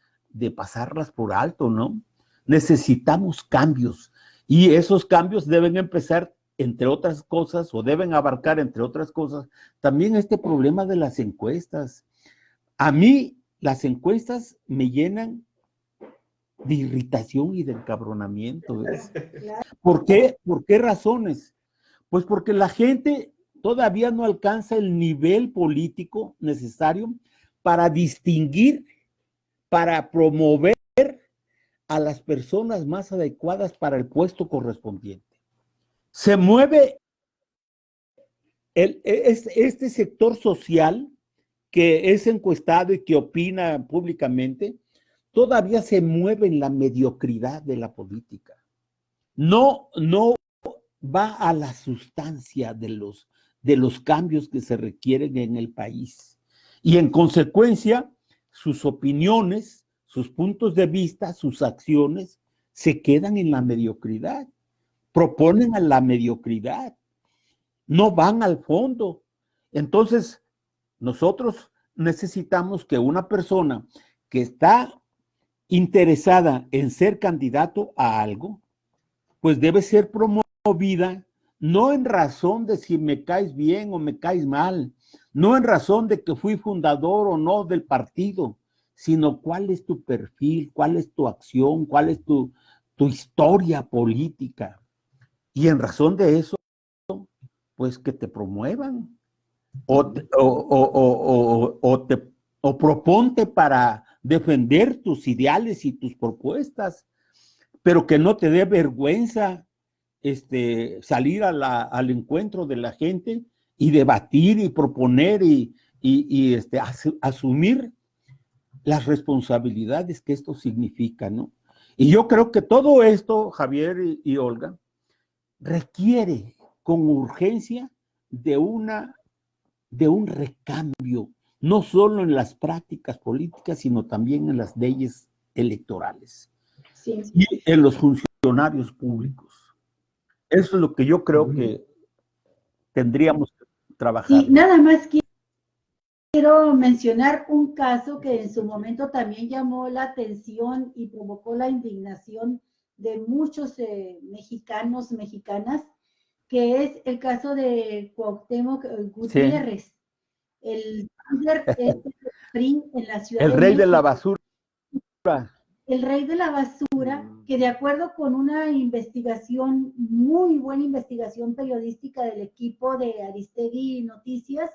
pasarlas por alto, ¿no? Necesitamos cambios y esos cambios deben empezar, entre otras cosas, o deben abarcar, entre otras cosas, también este problema de las encuestas. A mí las encuestas me llenan de irritación y de encabronamiento, ¿ves? ¿Por qué? ¿Por qué razones? Pues porque la gente todavía no alcanza el nivel político necesario para distinguir, para promover a las personas más adecuadas para el puesto correspondiente. Se mueve este sector social que es encuestado y que opina públicamente, todavía se mueve en la mediocridad de la política. No va a la sustancia de los cambios que se requieren en el país. Y en consecuencia, sus opiniones, sus puntos de vista, sus acciones, se quedan en la mediocridad. Proponen a la mediocridad. No van al fondo. Entonces, nosotros necesitamos que una persona que está interesada en ser candidato a algo, pues debe ser promovida no en razón de si me caes bien o me caes mal, no en razón de que fui fundador o no del partido, sino cuál es tu perfil, cuál es tu acción, cuál es tu historia política. Y en razón de eso, pues que te promuevan o proponte para defender tus ideales y tus propuestas, pero que no te dé vergüenza salir al encuentro de la gente y debatir y proponer y asumir las responsabilidades que esto significa, ¿no? Y yo creo que todo esto, Javier y Olga, requiere con urgencia de un recambio, no solo en las prácticas políticas, sino también en las leyes electorales y en los funcionarios públicos. Eso es lo que yo creo que tendríamos que trabajar. Y nada más quiero mencionar un caso que en su momento también llamó la atención y provocó la indignación de muchos mexicanos, mexicanas, que es el caso de Cuauhtémoc Gutiérrez, sí. El líder PRI en la Ciudad de México. El rey de la basura. El rey de la basura, que de acuerdo con una investigación, muy buena investigación periodística del equipo de Aristegui Noticias,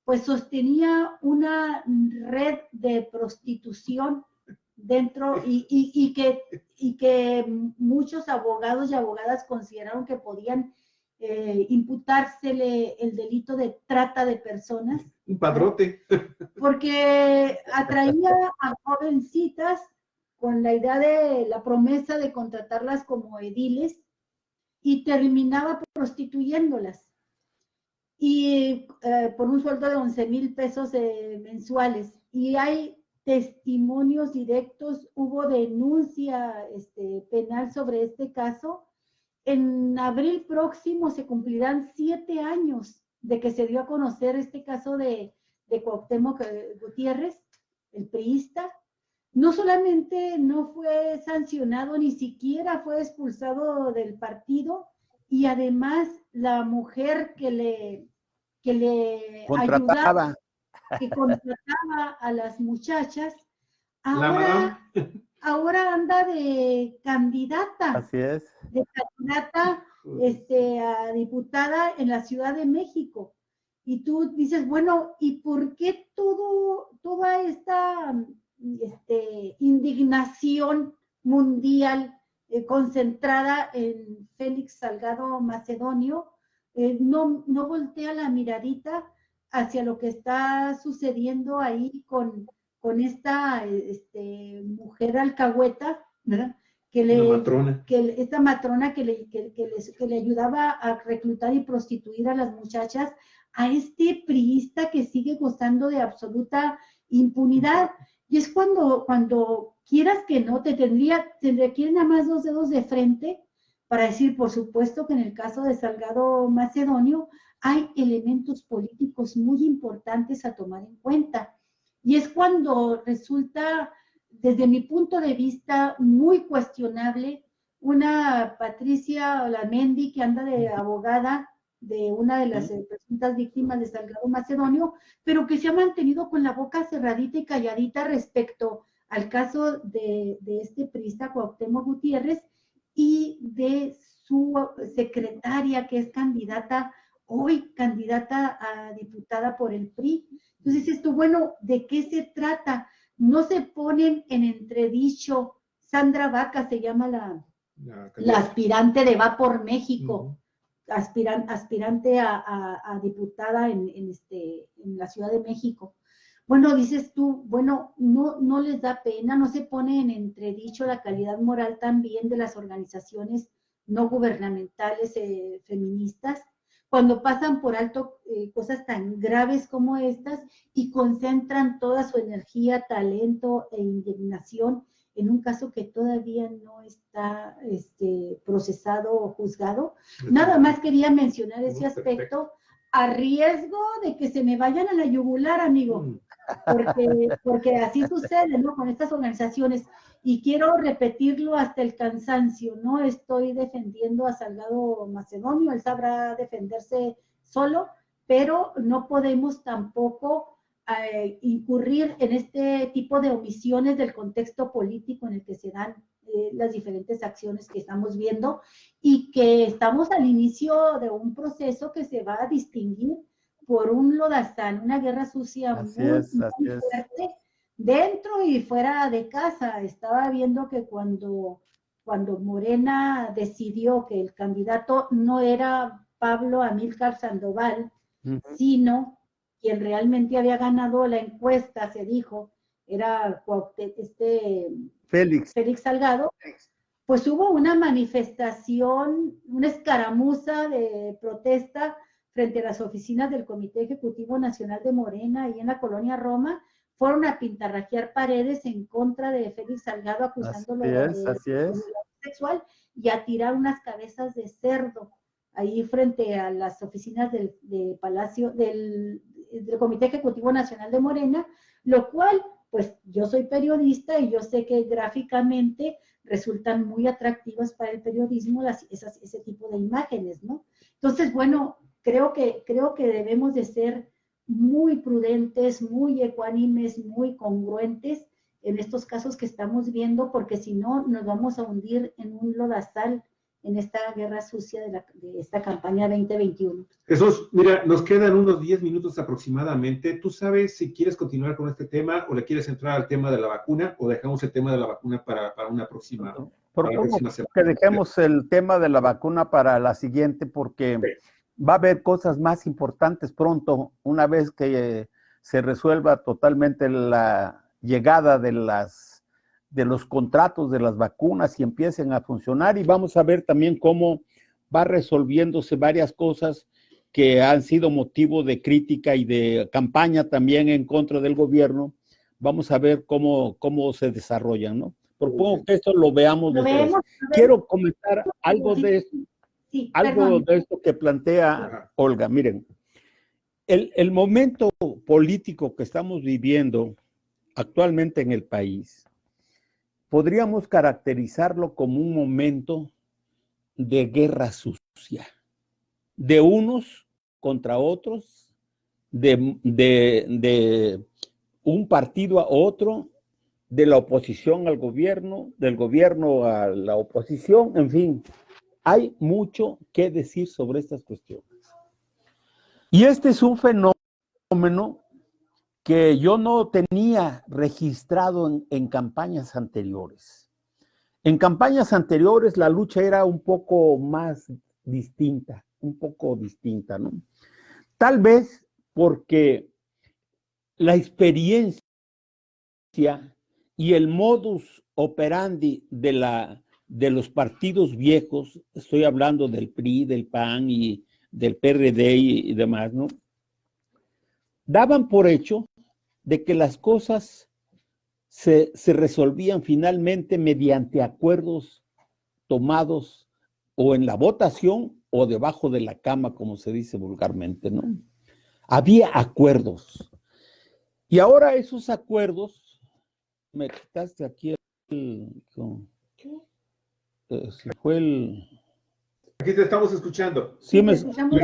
pues sostenía una red de prostitución dentro y que muchos abogados y abogadas consideraron que podían imputársele el delito de trata de personas. Un padrote. Porque atraía a jovencitas con la idea de la promesa de contratarlas como ediles y terminaba prostituyéndolas. Y por un sueldo de 11,000 pesos mensuales. Y hay testimonios directos, hubo denuncia penal sobre este caso. En abril próximo se cumplirán 7 años de que se dio a conocer este caso de Cuauhtémoc Gutiérrez, el priista. No solamente no fue sancionado, ni siquiera fue expulsado del partido, y además la mujer que le ayudaba, que contrataba a las muchachas, ahora anda de candidata. Así es. De candidata a diputada en la Ciudad de México. Y tú dices, bueno, ¿y por qué toda esta indignación mundial concentrada en Félix Salgado Macedonio? No voltea la miradita hacia lo que está sucediendo ahí con esta mujer alcahueta, ¿verdad? Esta matrona que le ayudaba a reclutar y prostituir a las muchachas, a este priista que sigue gozando de absoluta impunidad. Y es cuando quieras que no, te requieren nada más 2 dedos de frente para decir, por supuesto que en el caso de Salgado Macedonio hay elementos políticos muy importantes a tomar en cuenta. Y es cuando resulta, desde mi punto de vista, muy cuestionable una Patricia Olamendi que anda de abogada de una de las presuntas víctimas de Salgado Macedonio, pero que se ha mantenido con la boca cerradita y calladita respecto al caso de este priista Cuauhtémoc Gutiérrez y de su secretaria, que es hoy candidata a diputada por el PRI. Entonces, esto, bueno, ¿de qué se trata? No se ponen en entredicho. Sandra Vaca se llama la aspirante de Va por México, aspirante a diputada en la Ciudad de México. Bueno, dices tú, bueno, no les da pena, no se pone en entredicho la calidad moral también de las organizaciones no gubernamentales feministas, cuando pasan por alto cosas tan graves como estas y concentran toda su energía, talento e indignación en un caso que todavía no está procesado o juzgado. Nada más quería mencionar ese aspecto a riesgo de que se me vayan a la yugular, amigo, porque así sucede, ¿no? Con estas organizaciones. Y quiero repetirlo hasta el cansancio, no estoy defendiendo a Salgado Macedonio, él sabrá defenderse solo, pero no podemos tampoco incurrir en este tipo de omisiones del contexto político en el que se dan las diferentes acciones que estamos viendo y que estamos al inicio de un proceso que se va a distinguir por un lodazal, una guerra sucia muy fuerte, dentro y fuera de casa. Estaba viendo que cuando Morena decidió que el candidato no era Pablo Amílcar Sandoval, sino quien realmente había ganado la encuesta, se dijo, era Félix Salgado, pues hubo una manifestación, una escaramuza de protesta frente a las oficinas del Comité Ejecutivo Nacional de Morena, ahí en la colonia Roma. Fueron a pintarrajear paredes en contra de Félix Salgado, acusándolo de violación sexual, y a tirar unas cabezas de cerdo ahí frente a las oficinas del Palacio, del Comité Ejecutivo Nacional de Morena, lo cual, pues yo soy periodista y yo sé que gráficamente resultan muy atractivas para el periodismo ese tipo de imágenes, ¿no? Entonces, bueno, creo que debemos de ser muy prudentes, muy ecuánimes, muy congruentes en estos casos que estamos viendo, porque si no nos vamos a hundir en un lodazal en esta guerra sucia de esta campaña 2021. Jesús, mira, nos quedan unos 10 minutos aproximadamente. ¿Tú sabes si quieres continuar con este tema o le quieres entrar al tema de la vacuna o dejamos el tema de la vacuna para una próxima, próxima semana? Que dejemos el tema de la vacuna para la siguiente, porque va a haber cosas más importantes pronto, una vez que se resuelva totalmente la llegada de los contratos de las vacunas y empiecen a funcionar, y vamos a ver también cómo va resolviéndose varias cosas que han sido motivo de crítica y de campaña también en contra del gobierno. vamos a ver cómo se desarrollan, ¿no? Propongo que esto lo veamos Lo desde vemos, Quiero comentar algo sí, algo perdón. de esto que plantea Olga. Miren, el momento político que estamos viviendo actualmente en el país, podríamos caracterizarlo como un momento de guerra sucia, de unos contra otros, de un partido a otro, de la oposición al gobierno, del gobierno a la oposición, en fin, hay mucho que decir sobre estas cuestiones. Y este es un fenómeno que yo no tenía registrado en campañas anteriores. En campañas anteriores la lucha era un poco más distinta, ¿no? Tal vez porque la experiencia y el modus operandi de los partidos viejos, estoy hablando del PRI, del PAN y del PRD y demás, ¿no? Daban por hecho de que las cosas se resolvían finalmente mediante acuerdos tomados o en la votación o debajo de la cama, como se dice vulgarmente, ¿no? Había acuerdos. Y ahora esos acuerdos, me quitaste aquí si fue el... Aquí te estamos escuchando. Sí, me escuchamos.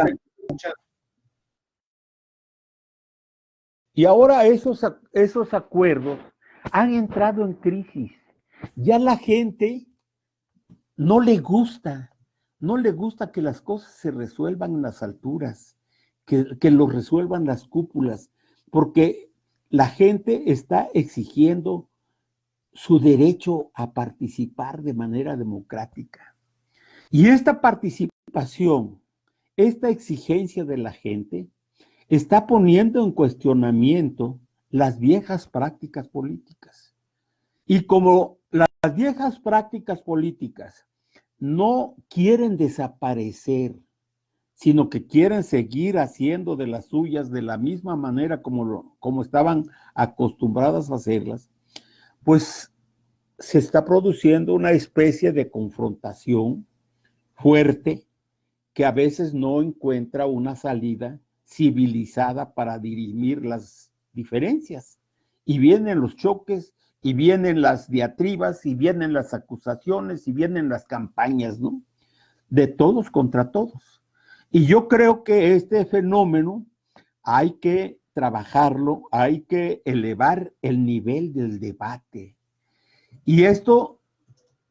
Y ahora esos acuerdos han entrado en crisis. Ya la gente no le gusta que las cosas se resuelvan en las alturas, que lo resuelvan las cúpulas, porque la gente está exigiendo su derecho a participar de manera democrática. Y esta participación, esta exigencia de la gente, está poniendo en cuestionamiento las viejas prácticas políticas. Y como las viejas prácticas políticas no quieren desaparecer, sino que quieren seguir haciendo de las suyas de la misma manera como estaban acostumbradas a hacerlas, pues se está produciendo una especie de confrontación fuerte que a veces no encuentra una salida civilizada para dirimir las diferencias. Y vienen los choques, y vienen las diatribas, y vienen las acusaciones, y vienen las campañas, ¿no? De todos contra todos. Y yo creo que este fenómeno hay que trabajarlo, hay que elevar el nivel del debate. Y esto,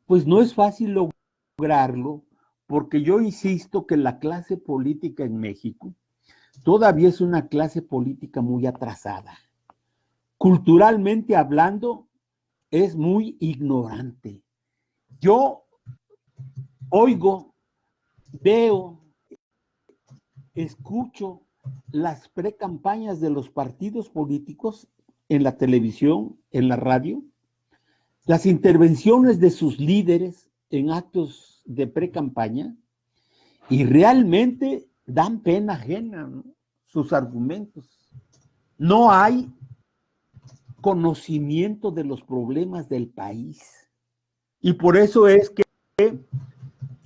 pues no es fácil lograrlo, porque yo insisto que la clase política en México todavía es una clase política muy atrasada. Culturalmente hablando, es muy ignorante. Yo oigo, veo, escucho las precampañas de los partidos políticos en la televisión, en la radio, las intervenciones de sus líderes en actos de precampaña, y realmente dan pena ajena, ¿no? Sus argumentos. No hay conocimiento de los problemas del país. Y por eso es que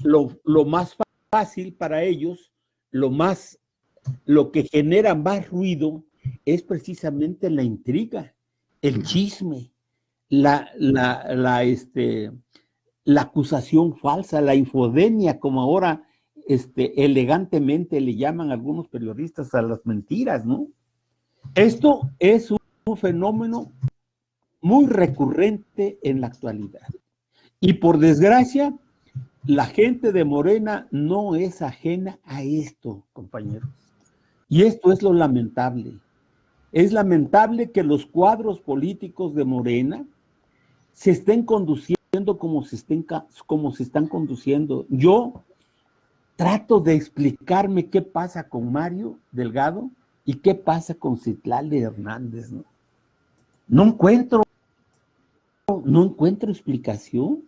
lo más fácil para ellos, lo que genera más ruido es precisamente la intriga, el chisme, la acusación falsa, la infodemia, como ahora elegantemente le llaman algunos periodistas a las mentiras, ¿no? Esto es un fenómeno muy recurrente en la actualidad. Y por desgracia, la gente de Morena no es ajena a esto, compañeros. Y esto es lo lamentable. Es lamentable que los cuadros políticos de Morena se estén conduciendo como se están conduciendo. Yo trato de explicarme qué pasa con Mario Delgado y qué pasa con Citlali Hernández, ¿no? No encuentro explicación.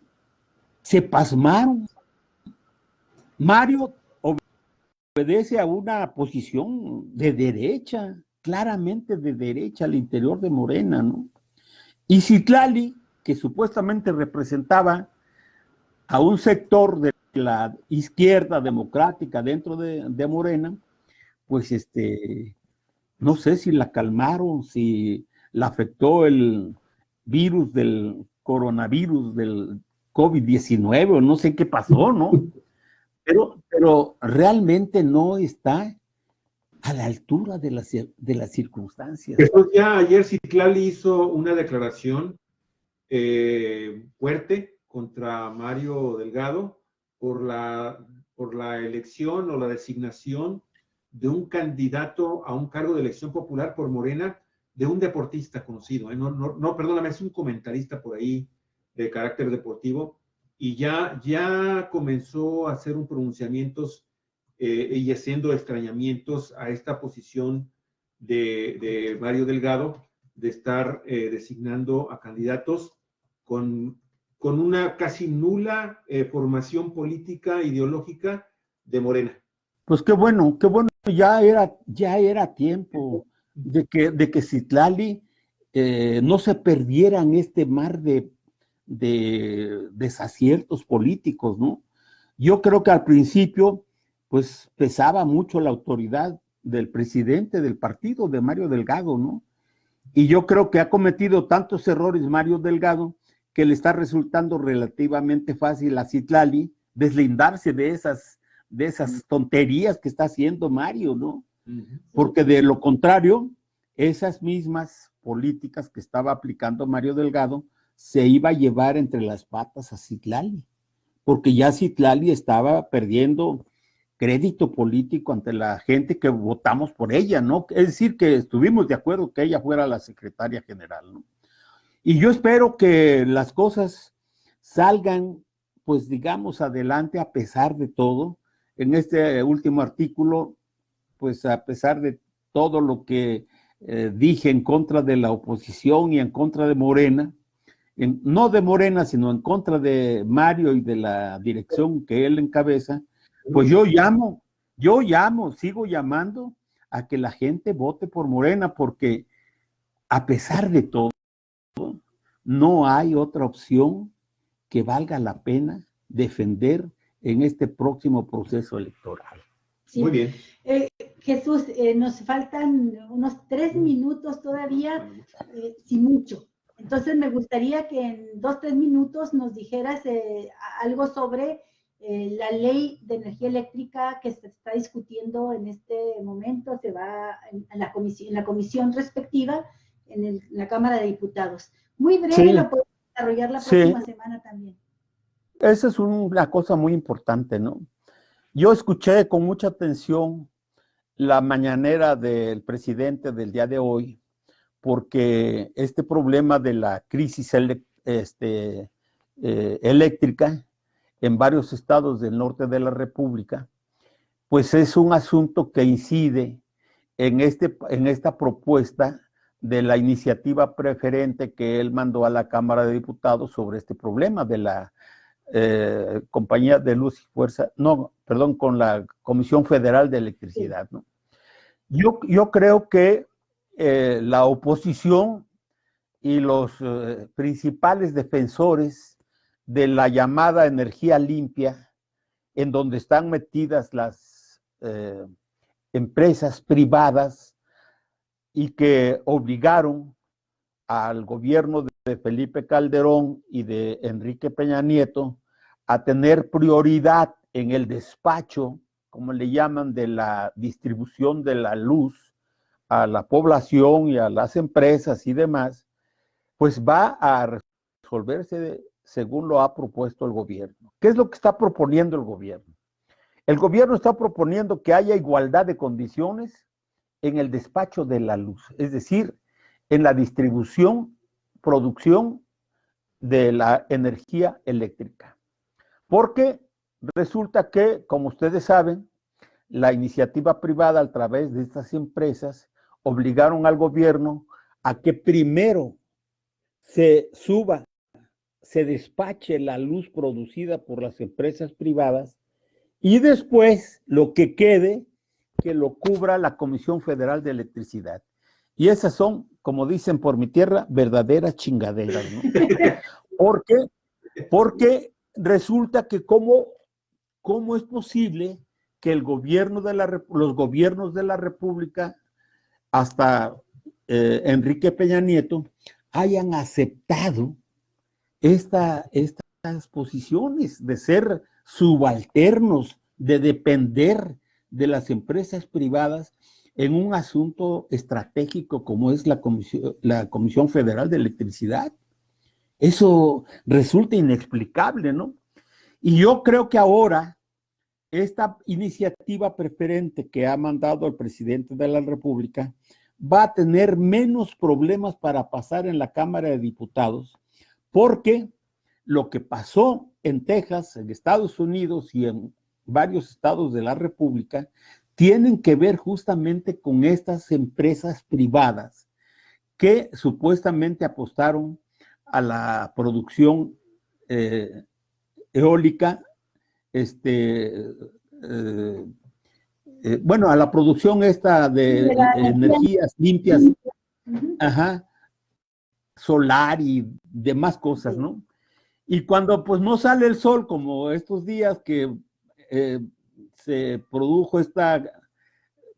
Se pasmaron. Mario obedece a una posición de derecha, claramente de derecha al interior de Morena, ¿no? Y Citlali, que supuestamente representaba a un sector de la izquierda democrática dentro de Morena, pues no sé si la calmaron, si la afectó el virus del coronavirus, del COVID-19, o no sé qué pasó, ¿no? Pero realmente no está a la altura de las circunstancias. Después ya ayer Citlali hizo una declaración fuerte contra Mario Delgado por la elección o la designación de un candidato a un cargo de elección popular por Morena, de un deportista conocido, no, perdóname, es un comentarista por ahí de carácter deportivo, y ya comenzó a hacer un pronunciamientos y haciendo extrañamientos a esta posición de Mario Delgado de estar designando a candidatos con una casi nula formación política, ideológica de Morena. Pues qué bueno, ya era tiempo de que Citlali no se perdiera en este mar de desaciertos políticos, ¿no? Yo creo que al principio, pues pesaba mucho la autoridad del presidente del partido, de Mario Delgado, ¿no? Y yo creo que ha cometido tantos errores Mario Delgado que le está resultando relativamente fácil a Citlali deslindarse de esas tonterías que está haciendo Mario, ¿no? Porque de lo contrario, esas mismas políticas que estaba aplicando Mario Delgado se iba a llevar entre las patas a Citlali, porque ya Citlali estaba perdiendo crédito político ante la gente que votamos por ella, ¿no? Es decir, que estuvimos de acuerdo que ella fuera la secretaria general, ¿no? Y yo espero que las cosas salgan, pues digamos, adelante a pesar de todo. En este último artículo, pues a pesar de todo lo que dije en contra de la oposición y en contra de Morena, no de Morena, sino en contra de Mario y de la dirección que él encabeza, pues sigo llamando a que la gente vote por Morena, porque a pesar de todo, no hay otra opción que valga la pena defender en este próximo proceso electoral. Sí. Muy bien. Jesús, nos faltan unos 3 minutos todavía, si mucho. Entonces me gustaría que en 2-3 minutos nos dijeras algo sobre la ley de energía eléctrica que se está discutiendo en este momento, se va en la comisión respectiva en la Cámara de Diputados. Muy breve, sí. Lo podemos desarrollar la próxima semana también. Esa es una cosa muy importante, ¿no? Yo escuché con mucha atención la mañanera del presidente del día de hoy, porque este problema de la crisis eléctrica en varios estados del norte de la República, pues es un asunto que incide en esta propuesta de la iniciativa preferente que él mandó a la Cámara de Diputados sobre este problema de la compañía de luz y fuerza, con la Comisión Federal de Electricidad, ¿no? Yo creo que la oposición y los principales defensores de la llamada energía limpia, en donde están metidas las empresas privadas y que obligaron al gobierno de Felipe Calderón y de Enrique Peña Nieto a tener prioridad en el despacho, como le llaman, de la distribución de la luz a la población y a las empresas y demás, pues va a resolverse según lo ha propuesto el gobierno. ¿Qué es lo que está proponiendo el gobierno? El gobierno está proponiendo que haya igualdad de condiciones en el despacho de la luz, es decir, en la distribución, producción de la energía eléctrica. Porque resulta que, como ustedes saben, la iniciativa privada a través de estas empresas obligaron al gobierno a que primero se despache la luz producida por las empresas privadas y después lo que quede, que lo cubra la Comisión Federal de Electricidad. Y esas son como dicen por mi tierra, verdaderas chingaderas, ¿no? Porque resulta que ¿cómo es posible que los gobiernos de la República, hasta Enrique Peña Nieto, hayan aceptado estas posiciones de ser subalternos, de depender de las empresas privadas en un asunto estratégico como es la Comisión Federal de Electricidad? Eso resulta inexplicable, ¿no? Y yo creo que ahora esta iniciativa preferente que ha mandado el presidente de la República va a tener menos problemas para pasar en la Cámara de Diputados, porque lo que pasó en Texas, en Estados Unidos y en varios estados de la República tienen que ver justamente con estas empresas privadas que supuestamente apostaron a la producción eólica, bueno, a la producción esta de energías limpias, ajá, solar y demás cosas, ¿no? Y cuando pues no sale el sol, como estos días que se produjo esta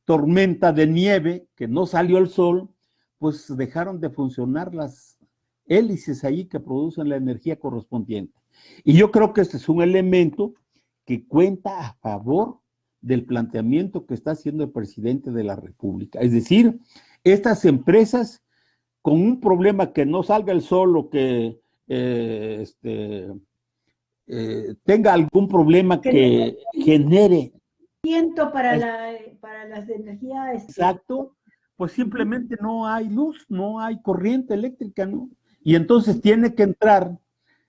tormenta de nieve, que no salió el sol, pues dejaron de funcionar las hélices ahí que producen la energía correspondiente. Y yo creo que este es un elemento que cuenta a favor del planteamiento que está haciendo el presidente de la República. Es decir, estas empresas con un problema, que no salga el sol o que tenga algún problema que genere viento para las energías. Exacto, pues simplemente no hay luz, no hay corriente eléctrica, ¿no? Y entonces tiene que entrar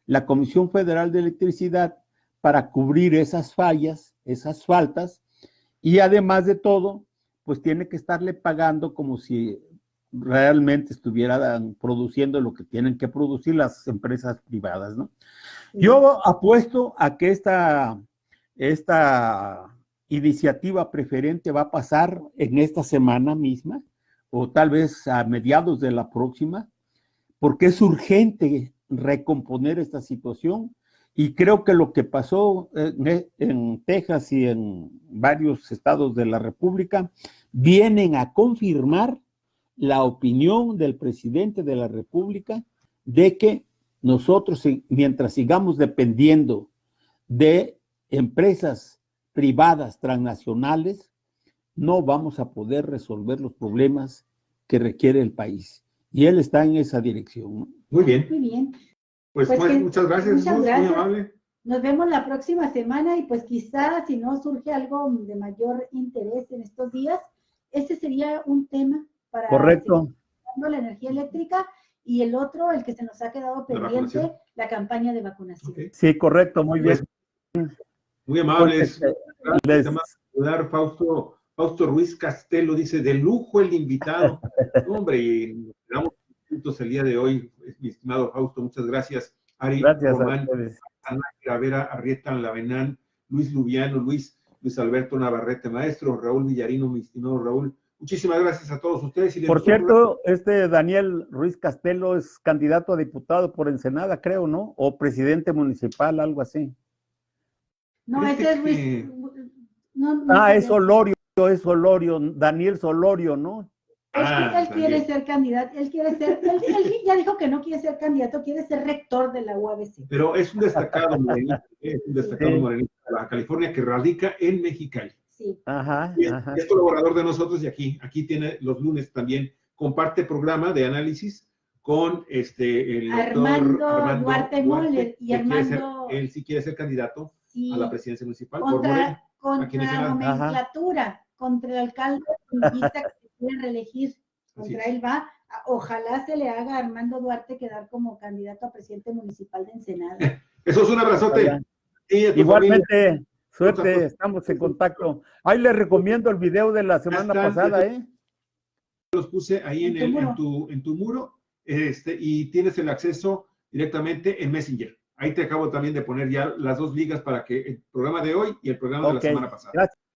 la Comisión Federal de Electricidad para cubrir esas fallas, esas faltas, y además de todo, pues tiene que estarle pagando como si realmente estuvieran produciendo lo que tienen que producir las empresas privadas, ¿no? Yo apuesto a que esta iniciativa preferente va a pasar en esta semana misma, o tal vez a mediados de la próxima, porque es urgente recomponer esta situación, y creo que lo que pasó en Texas y en varios estados de la República vienen a confirmar la opinión del presidente de la República de que nosotros, mientras sigamos dependiendo de empresas privadas transnacionales, no vamos a poder resolver los problemas que requiere el país. Y él está en esa dirección, ¿no? Muy bien. Muy bien. Pues muchas gracias, muchas gracias. Muy amable. Nos vemos la próxima semana y pues quizás si no surge algo de mayor interés en estos días, ese sería un tema para Correcto. la energía eléctrica, y el otro, el que se nos ha quedado pendiente, la campaña de vacunación. Okay. Sí, correcto, muy bien. Muy amables. Les... Saludar Fausto Ruiz Castelo, dice, de lujo el invitado. Hombre, y nos quedamos juntos el día de hoy, mi estimado Fausto, muchas gracias. Ari Gracias Román, Ana Gravera, Arrieta Lavenán, Luis Lubiano, Luis Alberto Navarrete, maestro, Raúl Villarino, mi estimado Raúl. Muchísimas gracias a todos ustedes. Por cierto, Daniel Ruiz Castelo es candidato a diputado por Ensenada, creo, ¿no? O presidente municipal, algo así. No, ese es Luis. Es Solorio, Daniel Solorio, ¿no? Él quiere ser candidato, él ya dijo que no quiere ser candidato, quiere ser rector de la UABC. Pero es un destacado morenista, morenista de Baja California que radica en Mexicali. Sí. Ajá, es colaborador de nosotros y aquí tiene los lunes también, comparte programa de análisis con el Armando Duarte Moller, y Armando... Él sí quiere ser candidato a la presidencia municipal contra nomenclatura, contra el alcalde que quiere reelegir, contra él va. Ojalá se le haga a Armando Duarte quedar como candidato a presidente municipal de Ensenada. Eso es un abrazote. Igualmente, suerte, estamos en contacto. Ahí les recomiendo el video de la semana pasada, Los puse ahí en tu muro, y tienes el acceso directamente en Messenger. Ahí te acabo también de poner ya las dos ligas para que el programa de hoy y el programa de la semana pasada. Gracias.